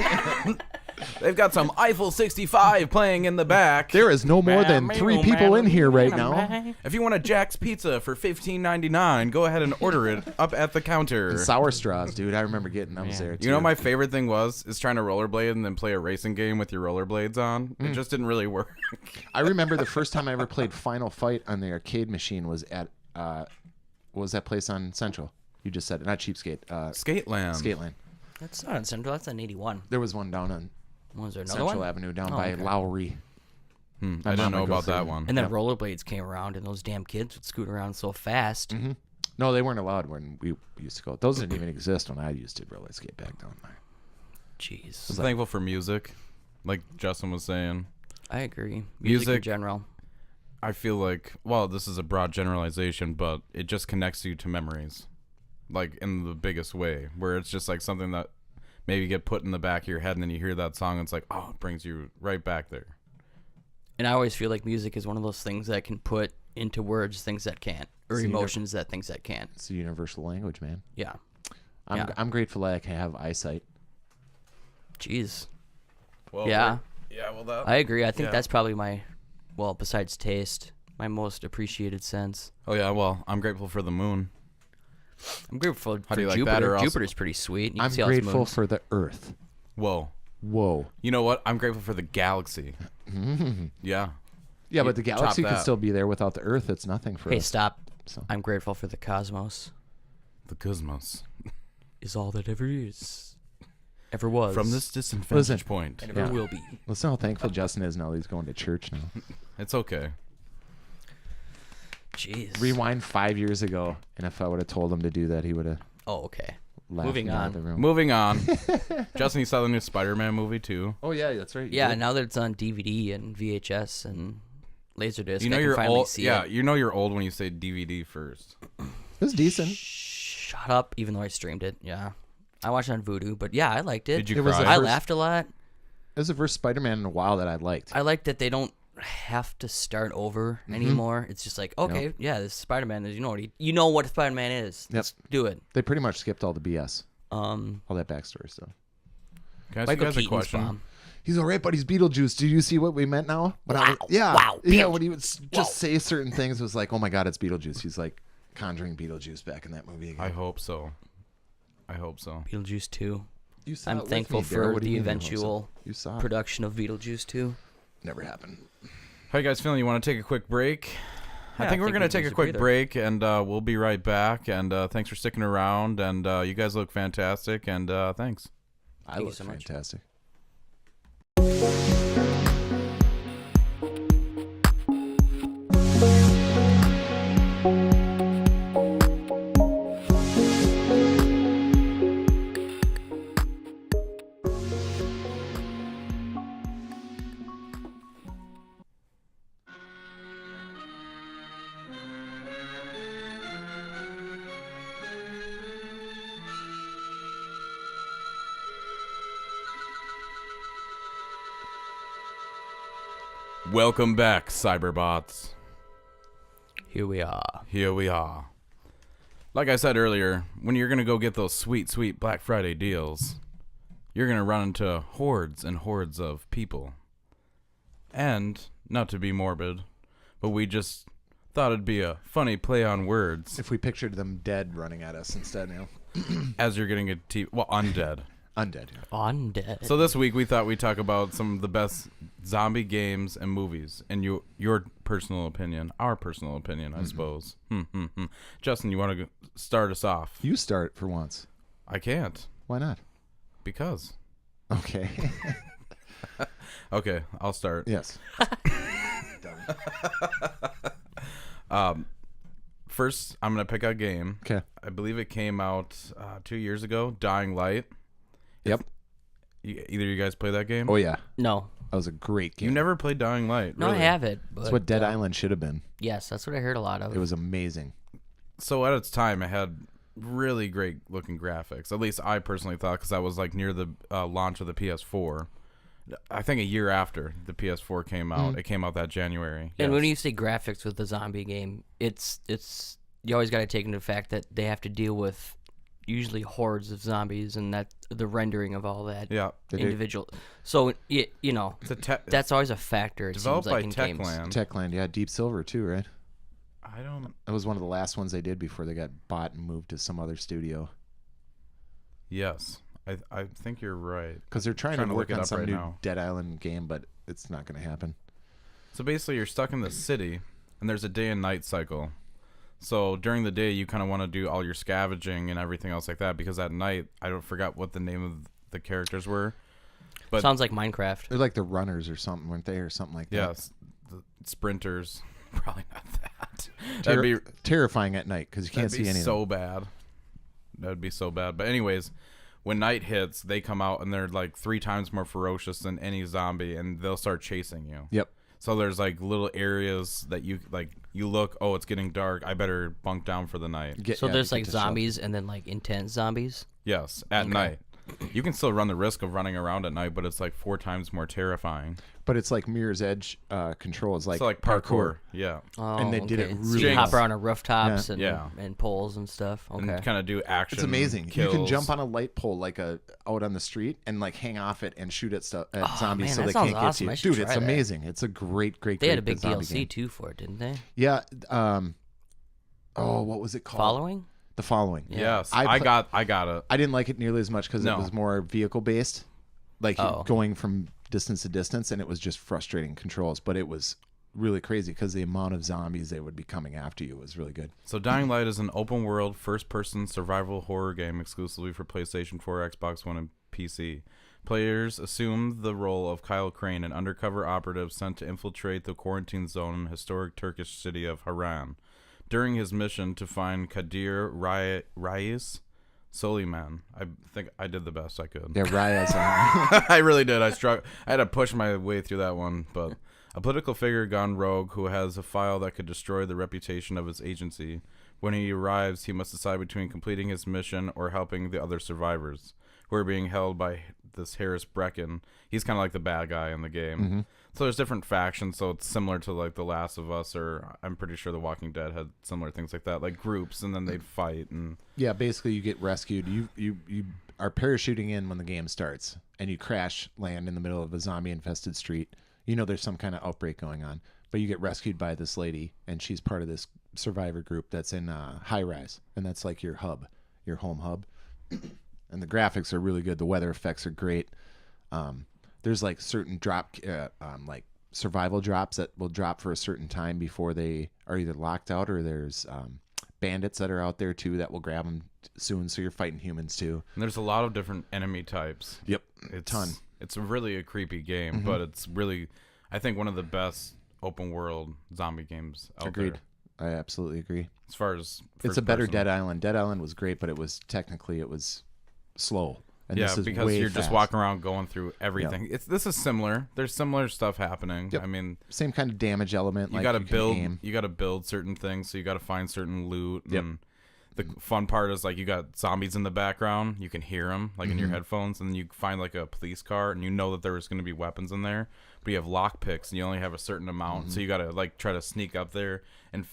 They've got some Eiffel 65 playing in the back. There is no more than 3 people in here right now. If you want a Jack's Pizza for $15.99, go ahead and order it up at the counter. Sour straws, dude. I remember getting those there too. You know, my favorite thing is trying to rollerblade and then play a racing game with your rollerblades on. It just didn't really work. I remember the first time I ever played Final Fight on the arcade machine was at what was that place on Central? You just said it, not Cheapskate. Skateland. Skateland. That's not on Central. That's on 81. There was one down on Was there another Central one? Avenue down Oh, by okay. Lowry. I My didn't mom know would go about for that it. one. And then rollerblades came around, and those damn kids would scoot around so fast. No, they weren't allowed when we used to go. Those didn't even exist when I used to roller skate back down there. Jeez. I'm thankful for music, like Justin was saying. I agree. Music in Music- general. I feel like, well, this is a broad generalization, but it just connects you to memories, like in the biggest way, where it's just like something that maybe get put in the back of your head, and then you hear that song, and it's like, oh, it brings you right back there. And I always feel like music is one of those things that can put into words things that can't, or So you know- emotions that things that can't. It's a universal language, man. Yeah. I'm, Yeah. I'm grateful that I can have eyesight. Jeez. Well, Yeah. yeah. Well, that. I agree. I think Yeah. that's probably my, well, besides taste, my most appreciated sense. Oh yeah. Well, I'm grateful for the moon. I'm grateful for How do you like that, Jupiter. or also- Jupiter's pretty sweet. You can I'm see all its grateful moons. for the Earth. Whoa. Whoa. You know what? I'm grateful for the galaxy. Yeah. Yeah, but the chop galaxy could that. still be there without the Earth. It's nothing for Hey, us. stop. So. I'm grateful for the cosmos. The cosmos. Is all that ever is. Ever was. From this distant Listen. vantage point, And ever Yeah. will be. Listen how thankful Justin is now that he's going to church now. it's okay. Jeez. Rewind 5 years ago, and if I would have told him to do that, he would have Oh, okay. laughed Moving me out on. of the room. Moving on. Justin, you saw the new Spider-Man movie too. Oh yeah, that's right. Yeah, now that it's on DVD and VHS and Laserdisc, You know I can you're finally old. see Yeah, it. you know you're old when you say DVD first. it was decent. Shut up, even though I streamed it. Yeah. I watched it on Vudu, but yeah, I liked it. Did you It was cry? the I first- laughed a lot. It was the first Spider-Man in a while that I liked. I like that they don't have to start over anymore. It's just like, okay, yeah, this is Spider-Man. You know what Spider-Man is. Yep. Let's do it. They pretty much skipped all the BS, All all that backstory stuff. Can I ask you Michael guys a Keaton's question? bomb. He's all right, but he's Beetlejuice. Do you see what we meant now? But I was, yeah, Wow, yeah. When he would just say certain things, it was like, oh my god, it's Beetlejuice. He's like conjuring Beetlejuice back in that movie again. I hope so. I hope so. Beetlejuice 2. You saw I'm it with thankful me, Daryl. for What do the you mean you hope so? eventual You saw it. production of Beetlejuice 2. Never happened. How you guys feeling? You want to take a quick break? I Yeah, think we're we going to can take a use a quick breather. break, and we'll be right back. And thanks for sticking around. And you guys look fantastic. And thanks. I you look so much. fantastic. Welcome back, Cyberbots. Here we are. Here we are. Like I said earlier, when you're going to go get those sweet, sweet Black Friday deals, you're going to run into hordes and hordes of people. And, not to be morbid, but we just thought it'd be a funny play on words If we pictured them dead running at us instead, as you're getting undead. undead. Yeah. Undead. So this week we thought we'd talk about some of the best zombie games and movies, and your personal opinion, our personal opinion, I suppose. Justin, you want to start us off? You start for once. I can't, Why not? because. Okay. Okay, I'll start. Yes. First, I'm gonna pick a game. Okay. I believe it came out 2 years ago. Dying Light. Yep. Either of you guys play that game? Oh yeah, no. that was a great game. You never played Dying Light. No, really? I have it. But, That's what Dead Island should have been. Yes, that's what I heard a lot of. It was amazing. So at its time, it had really great looking graphics. At least I personally thought, because I was like near the launch of the PS4. I think a year after the PS4 came out. It came out that January. And Yes. when you say graphics with the zombie game, it's you always got to take into the fact that they have to deal with usually hordes of zombies, and that the rendering of all that Yeah, individual. So you know it's a that's always a factor. It developed seems like by in games. Techland. Techland, yeah, Deep Silver too, right? I don't. That was one of the last ones they did before they got bought and moved to some other studio. Yes, I think you're right. Because they're trying Trying to to work look it on up some right new now. Dead Island game, but it's not going to happen. So basically, you're stuck in the city, and there's a day and night cycle. So during the day, you kind of want to do all your scavenging and everything else like that, because at night, I don't forgot what the name of the characters were. But Sounds like Minecraft. They're like the runners or something, weren't they, or something like that? yes, the sprinters. Probably not that. That'd be Terrifying at night because you can't that'd be see anything. so bad. That'd be so bad. But anyways, when night hits, they come out and they're like 3 times more ferocious than any zombie, and they'll start chasing you. Yep. So there's like little areas that you look, oh, it's getting dark, I better bunk down for the night. So Yeah, there's get like to shelter. zombies and then like intense zombies. Yes, at night. You can still run the risk of running around at night, but it's like 4 times more terrifying. But it's like Mirror's Edge controls, like So like parkour. Yeah. Oh, And they did it okay. So really you hop well. around on rooftops Yeah. and poles and stuff. Okay. And kind of do action. It's amazing. Kills. You can jump on a light pole like out on the street and like hang off it and shoot at zombies man, so that they sounds can't awesome. get I to should you. Dude, it's try that. amazing. It's a great They had a big zombie DLC game. too for it, didn't they? Yeah. What was it called? Following? The Following. Yes, I I pla- got it. I didn't like it nearly as much because No. it was more vehicle based, like Oh. going from distance to distance, and it was just frustrating controls. But it was really crazy because the amount of zombies they would be coming after you was really good. So Dying Light is an open-world, first-person survival horror game exclusively for PlayStation 4, Xbox One, and PC. Players assume the role of Kyle Crane, an undercover operative sent to infiltrate the quarantine zone in the historic Turkish city of Harran. during his mission to find Kadir Rais Soliman. I think I did the best I could. Yeah, Raya's I really did. I had to push my way through that one, but a political figure gone rogue who has a file that could destroy the reputation of his agency. When he arrives, he must decide between completing his mission or helping the other survivors, who are being held by this Harris Brecken. He's kind of like the bad guy in the game. Mm-hmm. So there's different factions, so it's similar to like The Last of Us, or I'm pretty sure The Walking Dead had similar things like that, like groups, and then they'd fight. And Yeah, basically you get rescued. You are parachuting in when the game starts, and you crash land in the middle of a zombie-infested street. You know there's some kind of outbreak going on, but you get rescued by this lady, and she's part of this survivor group that's in High Rise, and that's like your hub, your home hub. And the graphics are really good. The weather effects are great. There's like certain like survival drops that will drop for a certain time before they are either locked out, or there's bandits that are out there too that will grab them soon. So you're fighting humans too. And there's a lot of different enemy types. Yep, It's ton. It's really a creepy game, but it's really, I think, one of the best open world zombie games out Agreed. there. I absolutely agree. As far as It's a better first-person. Dead Island. Dead Island was great, but it was slow. And Yeah, this is because way you're just fast. walking around going through everything. This is similar. There's similar stuff happening. Yep. I mean, Same kind of damage element. you like gotta can build. aim. You gotta build certain things. So you gotta find certain loot. Yep. And the fun part is like you got zombies in the background. You can hear them like Mm-hmm. in your headphones, and then you find like a police car, and you know that there's gonna be weapons in there. But you have lock picks, and you only have a certain amount. Mm-hmm. So you gotta like try to sneak up there and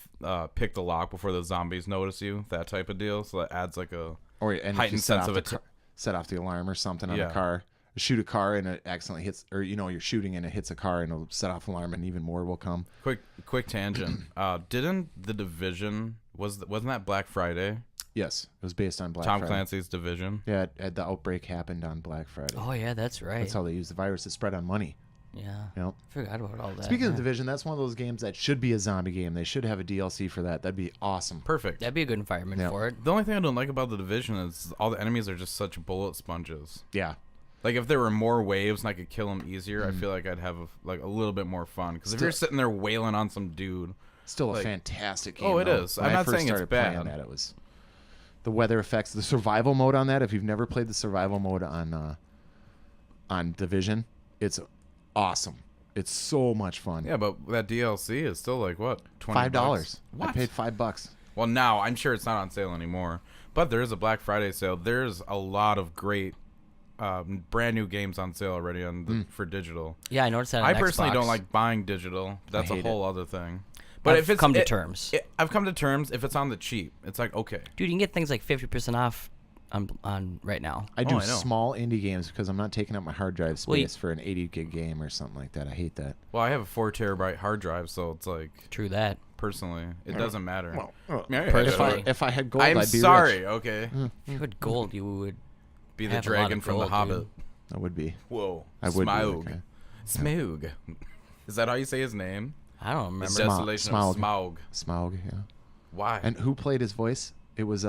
pick the lock before the zombies notice you. That type of deal. So that adds like a Or and if you heightened set sense off of the it. set off the alarm or something on Yeah. a car. Shoot a car and it accidentally hits, or you're shooting and it hits a car and it'll set off alarm and even more will come. Quick tangent. Didn't The Division wasn't that Black Friday? Yes, it was based on Black Tom Friday. Clancy's Division. Yeah, the outbreak happened on Black Friday. Oh yeah, that's right. That's how they used the virus to spread on money. Yeah. You know? Forgot about all that. Speaking of yeah. Division, that's one of those games that should be a zombie game. They should have a DLC for that. That'd be awesome. Perfect. That'd be a good environment Yeah. for it. The only thing I don't like about The Division is all the enemies are just such bullet sponges. Yeah. Like if there were more waves and I could kill them easier, I feel like I'd have a little bit more fun. Because if you're sitting there wailing on some dude, Still a Like- fantastic game. Oh, it though. is. When I'm I not first saying it's started playing bad. That, it was the weather effects, the survival mode on that. If you've never played the survival mode on Division, it's awesome. It's so much fun. yeah, but that DLC is still like what, $20? $5. What? I paid $5. Well, now I'm sure it's not on sale anymore, but there is a Black Friday sale. There's a lot of great, brand new games on sale already for digital. Yeah, I noticed that. On I personally Xbox. don't like buying digital. That's a hate whole other thing. But I've if it's come to terms. I've come to terms. If it's on the cheap, it's like okay. Dude, you can get things like 50% off on right now. I do I know. small indie games because I'm not taking up my hard drive Well, space for an 80 gig game or something like that. I hate that. Well, I have a 4 terabyte hard drive, so it's like True that. personally, it doesn't matter. well, Yeah, Personally. If I had gold, I'm I'd be sorry. rich. Okay, If you had gold, you would. be the have a lot of dragon from the gold, Hobbit. dude. I would be. Whoa, I would be Smaug. that guy. Smaug. Is that how you say his name? I don't remember. It's Desolation of Smaug. Smaug, yeah. Why? And who played his voice? It was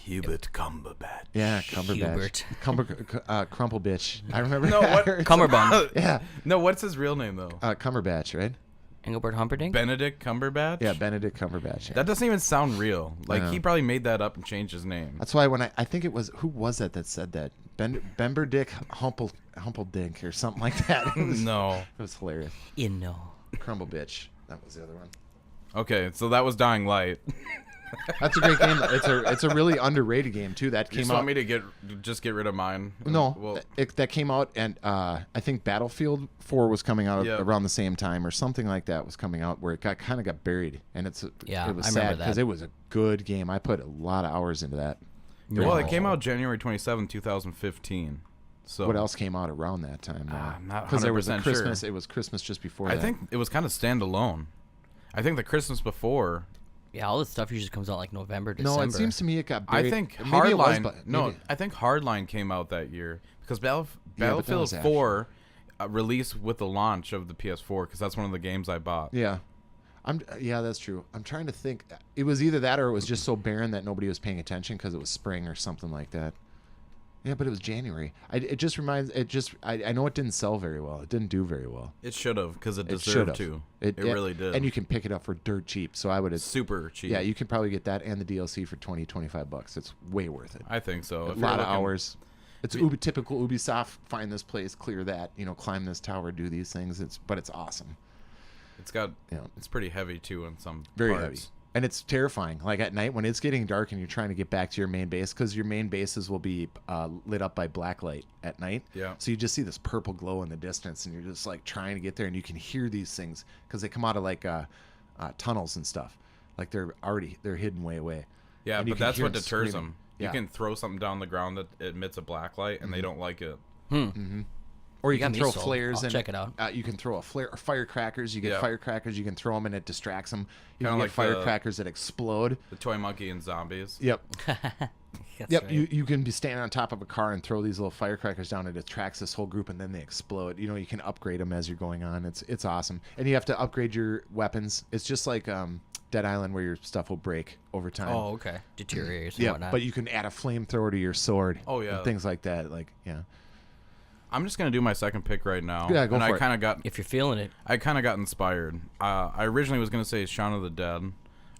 Hubert Cumberbatch. yeah, Cumberbatch. Hubert. Crumple bitch. I remember. No, that. what? Cumberbund. Yeah, No, what's his real name though? Cumberbatch, right? Engelbert Humperdinck. Benedict Cumberbatch. Yeah, Benedict Cumberbatch. Yeah. That doesn't even sound real. Like know. he probably made that up and changed his name. That's why when I think it was, who was that said that? Bemberdick Humpeldink or something like that. It was, No. It was hilarious. Inno. Crumble bitch. That was the other one. Okay, so that was Dying Light. That's a great game. It's a really underrated game too. That You came just out. want me to get rid of mine? No, Well, that came out, and I think Battlefield 4 was coming out Yeah. around the same time, or something like that was coming out, where it kind of got buried, and Yeah, it was I remember sad because that. it was a good game. I put a lot of hours into that. well, it came out January 27, 2015. So What else came out around that time? I'm not Because there was a 100% sure. Christmas. It was Christmas just before. I that. think it was kind of standalone. I think the Christmas before. Yeah, all this stuff usually comes out like November, no. December. It seems to me it got buried. I think Maybe it was, Hardline. but No, maybe- I think Hardline came out that year because but that Battlefield was 4 released with the launch of the PS4 because that's one of the games I bought. Yeah. Yeah, that's true. I'm trying to think. It was either that or it was just so barren that nobody was paying attention because it was spring or something like that. Yeah, but it was January. It just reminds. I know it didn't sell very well. It didn't do very well. It should have, because it It deserved should've. to. It really did. And you can pick it up for dirt cheap. So I would. Super cheap. Yeah, you can probably get that and the DLC for $20-25. It's way worth it. I think so. A If you're lot of looking- hours. It's typical Ubisoft. Find this place, clear that. Climb this tower, do these things. But it's awesome. It's got. Yeah. It's pretty heavy too in some Very parts. heavy. And it's terrifying. Like at night when it's getting dark and you're trying to get back to your main base, because your main bases will be lit up by black light at night. Yeah. So you just see this purple glow in the distance, and you're just like trying to get there, and you can hear these things because they come out of like tunnels and stuff. Like they're hidden way away. Yeah, And you but can that's hear what them deters screaming. them. You Yeah. can throw something down the ground that emits a black light, and they don't like it. Or you got can me throw sold. flares I'll and check it out. You can throw a flare or firecrackers. You get Yeah. firecrackers. You can throw them and it distracts them. You Kinda can like get firecrackers that explode. The toy monkey and zombies. Yep. That's Yep, right. you can be standing on top of a car and throw these little firecrackers down. It attracts this whole group, and then they explode. You can upgrade them as you're going on. It's awesome, and you have to upgrade your weapons. It's just like Dead Island, where your stuff will break over time. Oh, okay. Deteriorates and yeah, whatnot. but you can add a flamethrower to your sword. Oh, yeah. and things like that. Like yeah, I'm just gonna do my second pick right now. Yeah, go and for I it. kind of got. if you're feeling it, I kind of got inspired. I originally was gonna say Shaun of the Dead.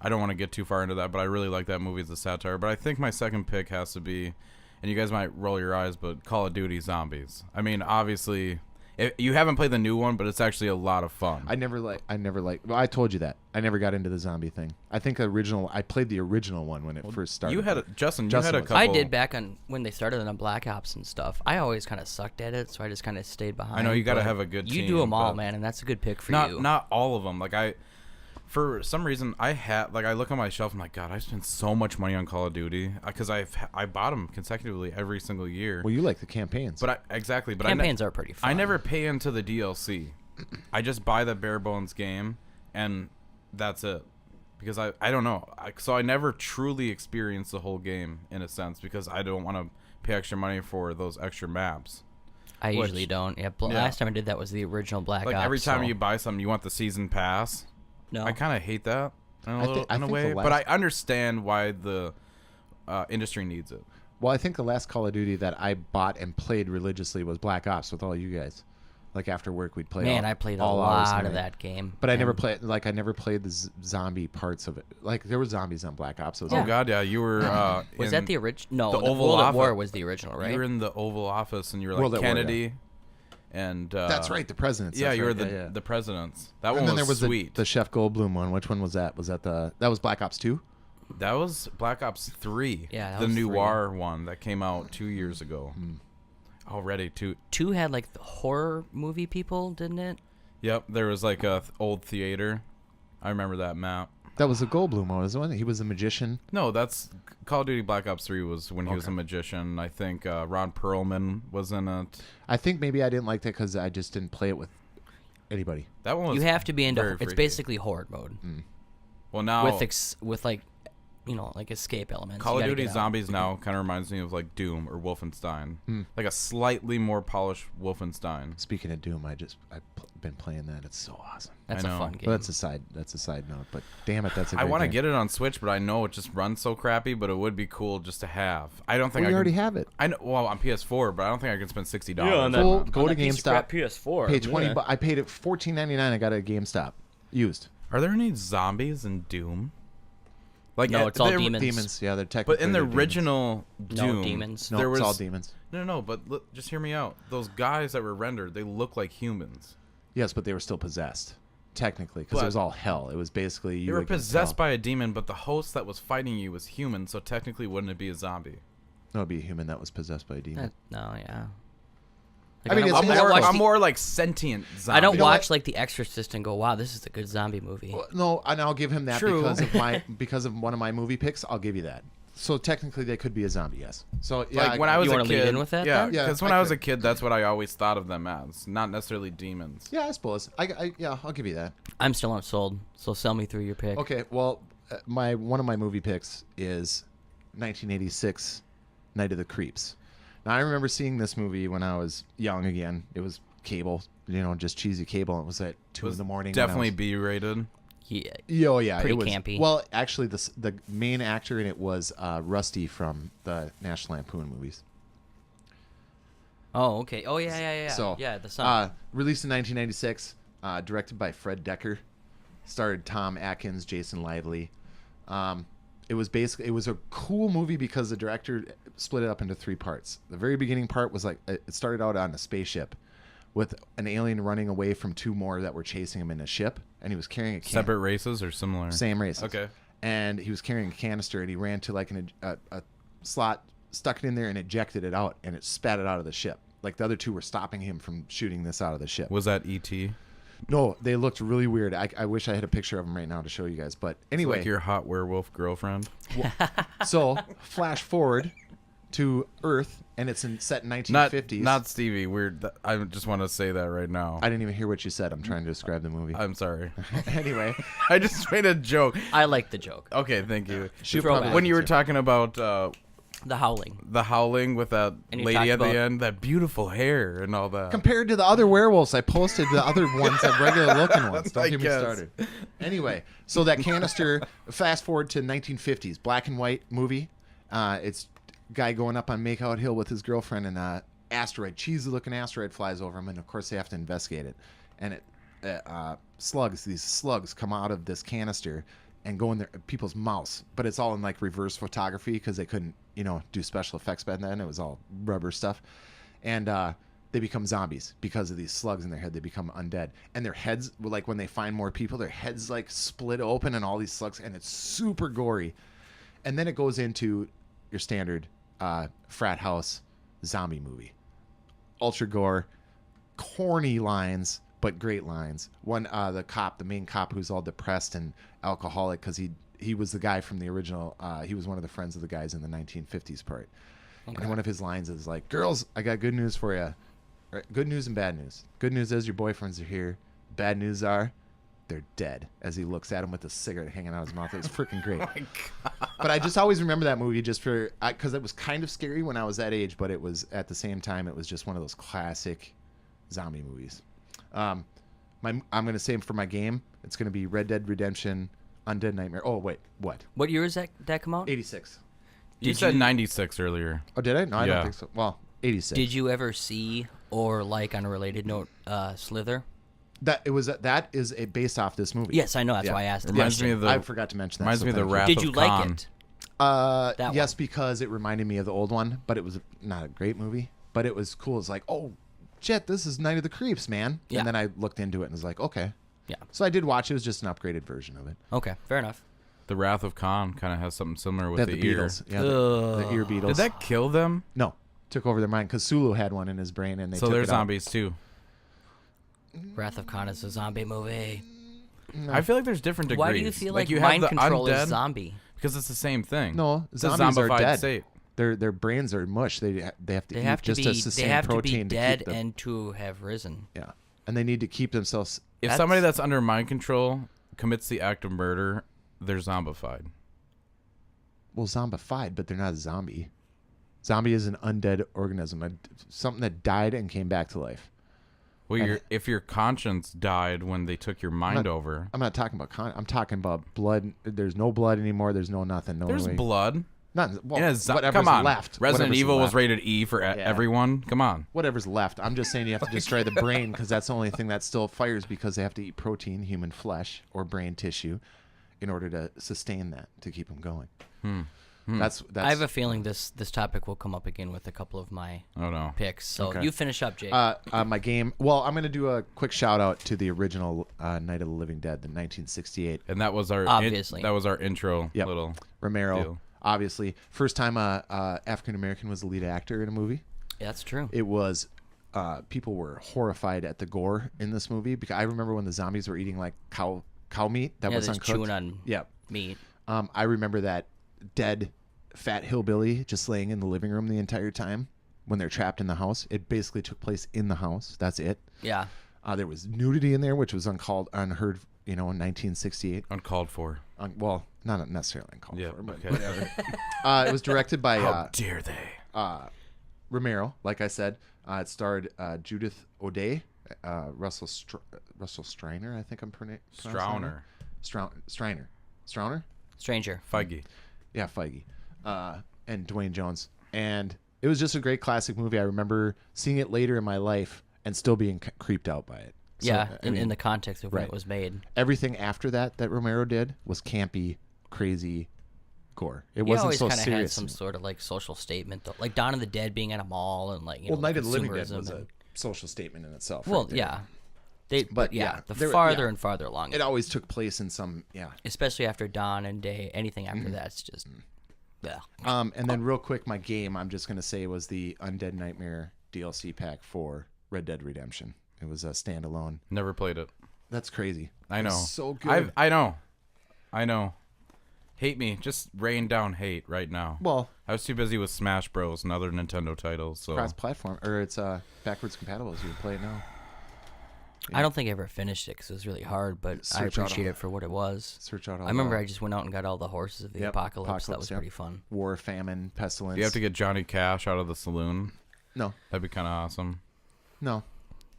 I don't want to get too far into that, but I really like that movie as a satire. But I think my second pick has to be, and you guys might roll your eyes, but Call of Duty Zombies. I mean, obviously, you haven't played the new one, but it's actually a lot of fun. I never like. Well, I told you that. I never got into the zombie thing. I think I played the original one when it first started. You had Justin. You Justin had a was- couple. I did back on when they started on Black Ops and stuff. I always kind of sucked at it, so I just kind of stayed behind. I know you got to but have a good You team. do them all, but man, and that's a good pick for Not you. not all of them. Like for some reason, I look on my shelf. I'm like, God, I spent so much money on Call of Duty because I bought them consecutively every single year. Well, you like the campaigns, But exactly. But Campaigns are pretty fun. I never pay into the DLC. I just buy the bare bones game, and that's it. Because I don't know. So I never truly experienced the whole game in a sense because I don't want to pay extra money for those extra maps. I which- usually don't. Yeah, Yeah. last time I did that was the original Black Like Ops. every time so- you buy something, you want the season pass. No. I kind of hate that in I think a the way, but last- I understand why the industry needs it. well, I think the last Call of Duty that I bought and played religiously was Black Ops with all you guys. Like after work, we'd play. Man, all, I played a all hours lot the of night. that game. But I never and played. Like I never played the zombie parts of it. Like there were zombies on Black Ops. It was Oh like- God, yeah, you were. Was that the original? No, the the Oval World at Office- War was the original, right? You were in the Oval Office, and you were World like at War, Kennedy, and That's right, the presidents. Yeah, that's you were right, the presidents. That And one then was there was sweet. the Chef Goldblum one. Which one was that? Was that that was Black Ops 2? That was Black Ops 3. Yeah, that the was noir one that came out 2 years ago. Already two. 2 had like the horror movie people, didn't it? Yep, there was like a old theater. I remember that map. That was a Goldblum one, wasn't it? He was a magician. No, that's Call of Duty Black Ops 3 was when he was a magician. I think Ron Perlman was in it. I think maybe I didn't like that because I just didn't play it with anybody. That one was You have to be into. very It's freaky. basically horde mode Well, now with like, like escape elements. Call You of gotta Duty get out. Zombies now kind of reminds me of like Doom or Wolfenstein. Like a slightly more polished Wolfenstein. Speaking of Doom, I've been playing that. It's so awesome. That's I a know. fun game. But that's a side note. But damn it, that's a I great want to game. get it on Switch, but I know it just runs so crappy. But it would be cool just to have. I don't think Well, I you can, already have it. I know. Well, on PS4, but I don't think I can spend $60. Go to GameStop. PS4. Pay 20. I paid it $14.99. I got it at GameStop used. Are there any zombies in Doom? Like No, it's all there- demons. Demons. Yeah, they're technically. But in the they're demons. original Doom, No demons. No, there it's was all demons. No, but look, just hear me out. Those guys that were rendered, they look like humans. Yes, but they were still possessed, technically, because But- it was all hell. It was basically you They were against possessed hell. by a demon, but the host that was fighting you was human, so technically wouldn't it be a zombie? No, it'd be a human that was possessed by a demon. No, yeah. I mean, don't- it's- I don't watch I'm the- more like sentient zombie. I don't know watch what? like The Exorcist and go, "Wow, this is a good zombie movie." Well, no, and I'll give him that True. because of one of my movie picks. I'll give you that. So technically, they could be a zombie. Yes. So yeah, Like when I was You a wanna lead kid, in with that, yeah, then? Yeah, because when I I was a could. kid, that's what I always thought of them as, not necessarily demons. Yeah, I suppose. Yeah, I'll give you that. I'm still not sold, so sell me through your pick. Okay. Well, one of my movie picks is 1986, Night of the Creeps. Now I remember seeing this movie when I was young. Again, it was cable, just cheesy cable. It was at 2 in the morning. when I Definitely was- B-rated. Yeah. Oh yeah, Pretty it was campy. Well, actually, the main actor in it was Rusty from the National Lampoon movies. Oh, okay. Oh, yeah. So, yeah, the sun. released in 1996, directed by Fred Decker, starred Tom Atkins, Jason Lively. It was a cool movie because the director split it up into 3 parts. The very beginning part was like it started out on a spaceship with an alien running away from 2 more that were chasing him in a ship, and he was carrying a Separate races or similar? same races. Okay. And he was carrying a canister, and he ran to like a slot, stuck it in there, and ejected it out, and it spat it out of the ship. Like the other 2 were stopping him from shooting this out of the ship. Was that E.T.? No, they looked really weird. I wish I had a picture of them right now to show you guys. But anyway, Like your hot werewolf girlfriend? so flash forward to Earth, and it's set in 1950s. Not Stevie. Weird. I just want to say that right now. I didn't even hear what you said. I'm trying to describe the movie. I'm sorry. Anyway, I just made a joke. I like the joke. Okay, thank you. she Throwback. probably When you were liked it. talking about The Howling. the howling with that And you lady talked at the about- end, that beautiful hair and all that. compared to the other werewolves, I posted the other ones, the regular looking ones. Don't I get me guess. started. Anyway, so that canister, fast forward to 1950s, black and white movie. It's guy going up on Makeout Hill with his girlfriend, and asteroid, cheesy looking asteroid flies over him, and of course they have to investigate it. And these slugs come out of this canister and go in their people's mouths, but it's all in like reverse photography because they couldn't, do special effects back then. It was all rubber stuff, and they become zombies because of these slugs in their head. They become undead, and their heads, like when they find more people, their heads like split open, and all these slugs, and it's super gory. And then it goes into your standard frat house zombie movie, ultra gore, corny lines, but great lines. One, the main cop, who's all depressed and alcoholic because he was the guy from the original. He was one of the friends of the guys in the 1950s part. Okay. And one of his lines is like, "Girls, I got good news for you. Good news and bad news. Good news is your boyfriends are here. Bad news are they're dead." As he looks at him with a cigarette hanging out of his mouth. It was freaking great. But I just always remember that movie just because it was kind of scary when I was that age, but it was at the same time it was just one of those classic zombie movies. I'm going to say for my game, it's going to be Red Dead Redemption Undead Nightmare. Oh, wait, what? What year is that come out? 86. You said 96 earlier. Oh, did I? No, I Yeah. don't think so. Well, 86. Did you ever see, or like on a related note, Slither? That is based off this movie. Yes, I know. That's Yeah. why I asked the Reminds me question. of the I forgot to mention that. reminds so me of the thank you. Wrath Did of you like Khan. it? That Yes, one. because it reminded me of the old one, but it was not a great movie. But it was cool. It's like, oh, shit, this is Night of the Creeps, man. Yeah. And then I looked into it and was like, okay. Yeah. So I did watch it. It was just an upgraded version of it. Okay, fair enough. The Wrath of Khan kind of has something similar They with had the, the ear. Beatles. Yeah, the ear Beatles. Did that kill them? No. Took over their mind because Sulu had one in his brain and they So took they're it out. zombies too. Wrath of Khan is a zombie movie. I feel like there's different degrees. Why do you feel like, you have mind the control undead, is zombie? Because it's the same thing. No, it's a zombies are zombified dead. state. Their brains are mush. They have to They eat have to just be. to They sustain have to protein be dead keep them. and to have risen. Yeah, and they need to keep themselves. If somebody that's under mind control commits the act of murder, they're zombified. Well, zombified, but they're not a zombie. Zombie is an undead organism, something that died and came back to life. Well, if your conscience died when they took your mind over, I'm not talking about I'm talking about blood. There's no blood anymore. There's no nothing. No there's way. blood. Not, well, In a whatever's come on, left. Resident whatever's Evil was left. rated E for everyone. Come on. Whatever's left. I'm just saying you have to destroy the brain because that's the only thing that still fires because they have to eat protein, human flesh, or brain tissue in order to sustain that, to keep them going. That's I have a feeling this topic will come up again with a couple of my Oh no. picks. So Okay. you finish up, Jake. my game. Well, I'm going to do a quick shout out to the original Night of the Living Dead, the 1968. And that was our Obviously. that was our intro Yep. little Romero, deal. obviously. First time African American was the lead actor in a movie. That's true. It was people were horrified at the gore in this movie because I remember when the zombies were eating like cow meat that Yeah, was they're uncooked. chewing on Yeah. meat. I remember that dead fat hillbilly just laying in the living room the entire time when they're trapped in the house. It basically took place in the house. That's it. Yeah. There was nudity in there, which was unheard, in 1968. Uncalled for. Well, not necessarily uncalled Yeah, for, but okay. whatever. It was directed by How dare they? Romero, like I said. It starred Judith O'Dea, Russell Striner, I think I'm pronouncing Strauner. Strauner? Stranger. Feige. Yeah, Feige. And Dwayne Jones. And It was just a great classic movie. I remember seeing it later in my life and still being creeped out by it. So, Yeah, I mean, in the context of when right. it was made. everything after that Romero did was campy, crazy gore. It He wasn't always so kind of had serious. some sort of like social statement, though. Like Dawn of the Dead being at a mall and like, you well, know, Night of the Living Dead consumerism was a and- social statement in itself. Well, right there. yeah. But yeah, the there- farther yeah. and farther along, It always took place in some especially after Dawn and Day, anything after that's just, yeah. And then real quick, my game I'm just gonna say was the Undead Nightmare DLC pack for Red Dead Redemption. It was a standalone. Never played it. That's crazy. I know. It's so good. I know. Hate me. Just rain down hate right now. Well, I was too busy with Smash Bros. And other Nintendo titles. So cross-platform, or it's backwards compatible, so you can play it now. I don't think I ever finished it because it was really hard, but I Search out appreciate all- it for what it was. Search out all I remember the I just went out and got all the horses of the Yep, apocalypse. That was Apocalypse, yep. pretty fun. war, famine, pestilence. you have to get Johnny Cash out of the saloon. No, That'd be kind of awesome. no.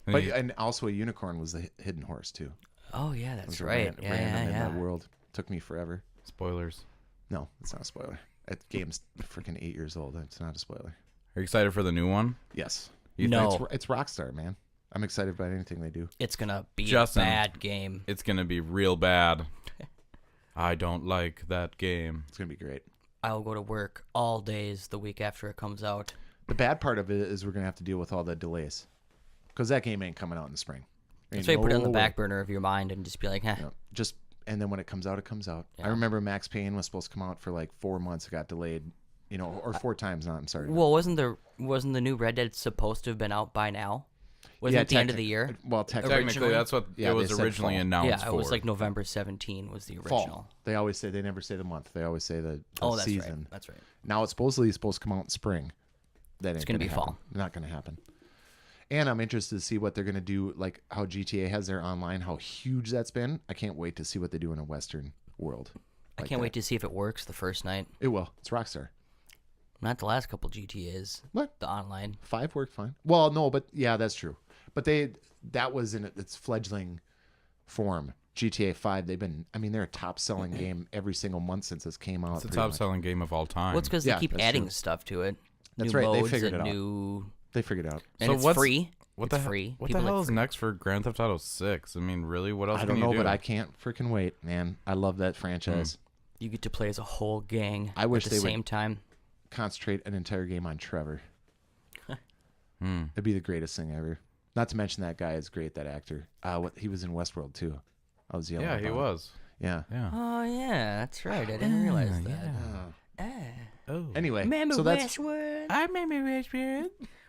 And But you- and also a unicorn was the hidden horse too. Oh yeah, It that's was a right. random in that Yeah. world. Took me forever. spoilers. No, it's not a spoiler. That game's freaking 8 years old. It's not a spoiler. Are you excited for the new one? Yes. You No. It's Rockstar, man. I'm excited about anything they do. It's gonna be Justin. a bad game. It's gonna be real bad. I don't like that game. It's gonna be great. I'll go to work all days the week after it comes out. The bad part of it is we're gonna have to deal with all the delays, because that game ain't coming out in the spring. That's why you put it on the No way. back burner of your mind and just be like, Yeah, just and then when it comes out, it comes out. I Yeah. remember Max Payne was supposed to come out for like 4 months. It got delayed, or 4 times. Now I'm sorry. Well, wasn't the new Red Dead supposed to have been out by now? Wasn't it the end of the year? Well, Technically, Originally? that's what Yeah, it they was said originally fall. announced Yeah, it was for. like November 17 was the original. fall. They always say they never say the month. They always say the Oh, that's season. right. That's right. Now it's supposedly supposed to come out in spring. That ain't gonna be happen. fall. Not gonna happen. And I'm interested to see what they're gonna do, like how GTA has their online, how huge that's been. I can't wait to see what they do in a Western world. I can't wait to see if it works the first night. It will. It's Rockstar. Not the last couple GTAs. What? The online. 5 worked fine. Well, no, but yeah, that's true. But that was in its fledgling form. GTA 5, they're a top selling game every single month since this came out. It's the pretty top much. selling game of all time. Well, it's because Yeah, they keep that's adding true. stuff to it. That's New right, they modes figured and it out. new, They figured it out. and So it's what's- free. What it's the free. What People the hell like is free. next for Grand Theft Auto 6? I mean, really, what else I can don't you know, do? but I can't freaking wait, man. I love that franchise. You get to play as a whole gang. I wish at the they would- same time. Concentrate an entire game on Trevor. It'd be the greatest thing ever. Not to mention that guy is great, that actor. He was in Westworld too. I was yelling. Yeah, he about it. was. Yeah. Yeah. Oh yeah, that's right. I didn't realize that. Oh. Anyway, Remember so that's Westwood? I remember Westworld.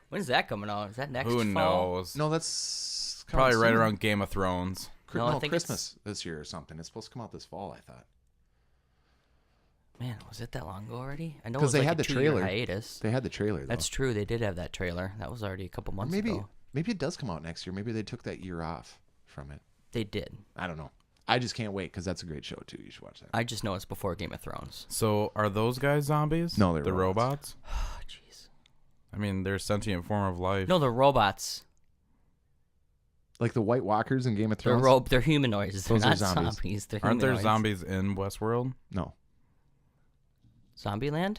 When's that coming out? Is that next Who fall? knows? no, that's Probably right soon. around Game of Thrones. No, I No, think Christmas this year or something. It's supposed to come out this fall, I thought. Man, was it that long ago already? I know it 'Cause was they like had a the 2-year trailer. hiatus. They had the trailer though. That's true. They did have that trailer. That was already a couple months maybe ago. maybe it does come out next year. Maybe they took that year off from it. They did. I don't know. I just can't wait because that's a great show too. You should watch that. I just know it's before Game of Thrones. So are those guys zombies? No, they're the robots. robots. Oh, jeez. I mean, they're a sentient form of life. No, they're robots. Like the White Walkers in Game of Thrones. They're humanoids. They're Those are not zombies. zombies. They're Aren't there humanoids. zombies in Westworld? No. Zombieland?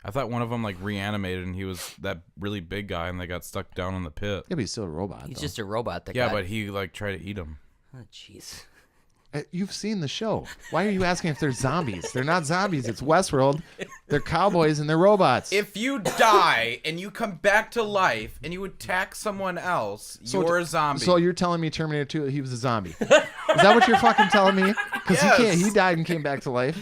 I thought one of them like reanimated and he was that really big guy and they got stuck down in the pit. Yeah, but he's still a robot. He's though. just a robot that Yeah, got... but he like tried to eat him. Oh, jeez. You've seen the show. Why are you asking if they're zombies? They're not zombies. It's Westworld. They're cowboys and they're robots. If you die and you come back to life and you attack someone else, you're a zombie. So you're telling me Terminator 2, he was a zombie? Is that what you're fucking telling me? Because Yes. he died and came back to life.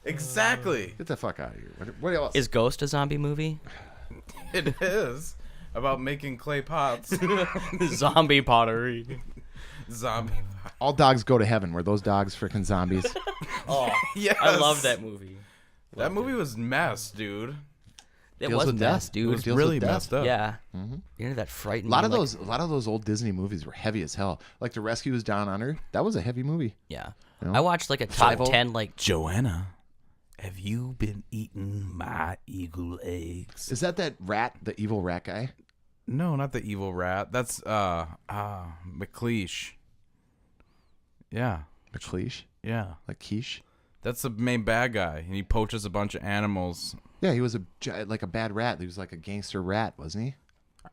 exactly. Get the fuck out of here. What else? Is Ghost a zombie movie? It is about making clay pots. Zombie pottery. Zombie. All dogs go to heaven. Were those dogs freaking zombies? Oh, Yes. I love that movie. That movie was mess, dude. It Deals was with mess, death. It dude. was Deals really with death. messed up. Yeah. You know that frightening. A lot of like- those old Disney movies were heavy as hell. Like The Rescuers Down Under. That was a heavy movie. Yeah. know? I watched like a top 5-0. 10 like Joanna, have you been eating my eagle eggs? Is that rat, the evil rat guy? No, not the evil rat. That's McLeish. Yeah, McLeish? yeah. Like quiche? That's the main bad guy, and he poaches a bunch of animals Yeah, he was like a bad rat. He was like a gangster rat, wasn't he?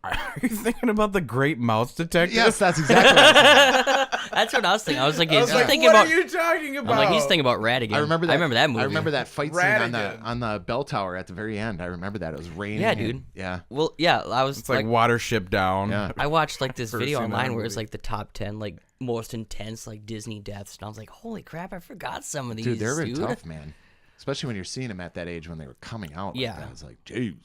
Are you thinking about the Great Mouse Detective? Yes, that's exactly what I said. That's what I was thinking. I was like, he's What thinking are about. you talking about? I'm like, he's thinking about Radigan. I remember that. I remember that movie. I remember that fight scene Radigan. on the bell tower at the very end. I remember that. It was raining. Yeah, and- dude. Yeah. Well, yeah, I was It's like Watership Down. Yeah. I watched like this First video scene of online the where it's movie. like the top 10 like most intense like Disney deaths, and I was like, holy crap, I forgot some of these. Dude, they're very tough, man. Especially when you're seeing them at that age when they were coming out. Yeah. Like that. It's like, jeez.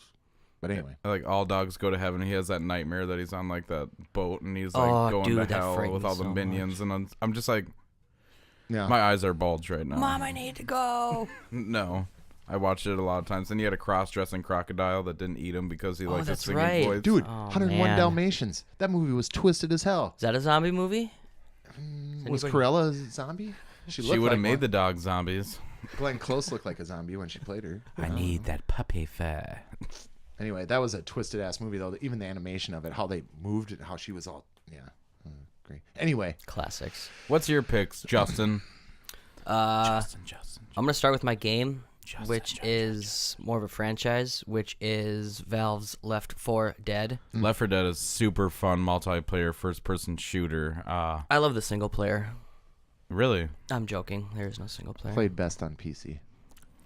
But anyway. Like All Dogs Go to Heaven. He has that nightmare that he's on like that boat and he's like Oh, going dude, to that hell frightened with me all the so minions, and I'm just like, Yeah. my eyes are bulged right now. Mom, I need to go. No. I watched it a lot of times. And he had a cross-dressing crocodile that didn't eat him because he liked his that's singing right. voice. Dude, Oh, 101 man. Dalmatians. That movie was twisted as hell. Is that a zombie movie? Was Cruella a zombie? She looked would have like made one. the dog zombies. Glenn Close looked like a zombie when she played her. I need that puppy fur. Anyway, that was a twisted ass movie though. Even the animation of it, how they moved it, how she was all great. Anyway, Classics. What's your picks, Justin? Justin. I'm gonna start with my game, which is more of a franchise, which is Valve's Left 4 Dead. Left 4 Dead is super fun multiplayer first-person shooter. I love the single player. Really? I'm joking. There is no single player. played best on PC.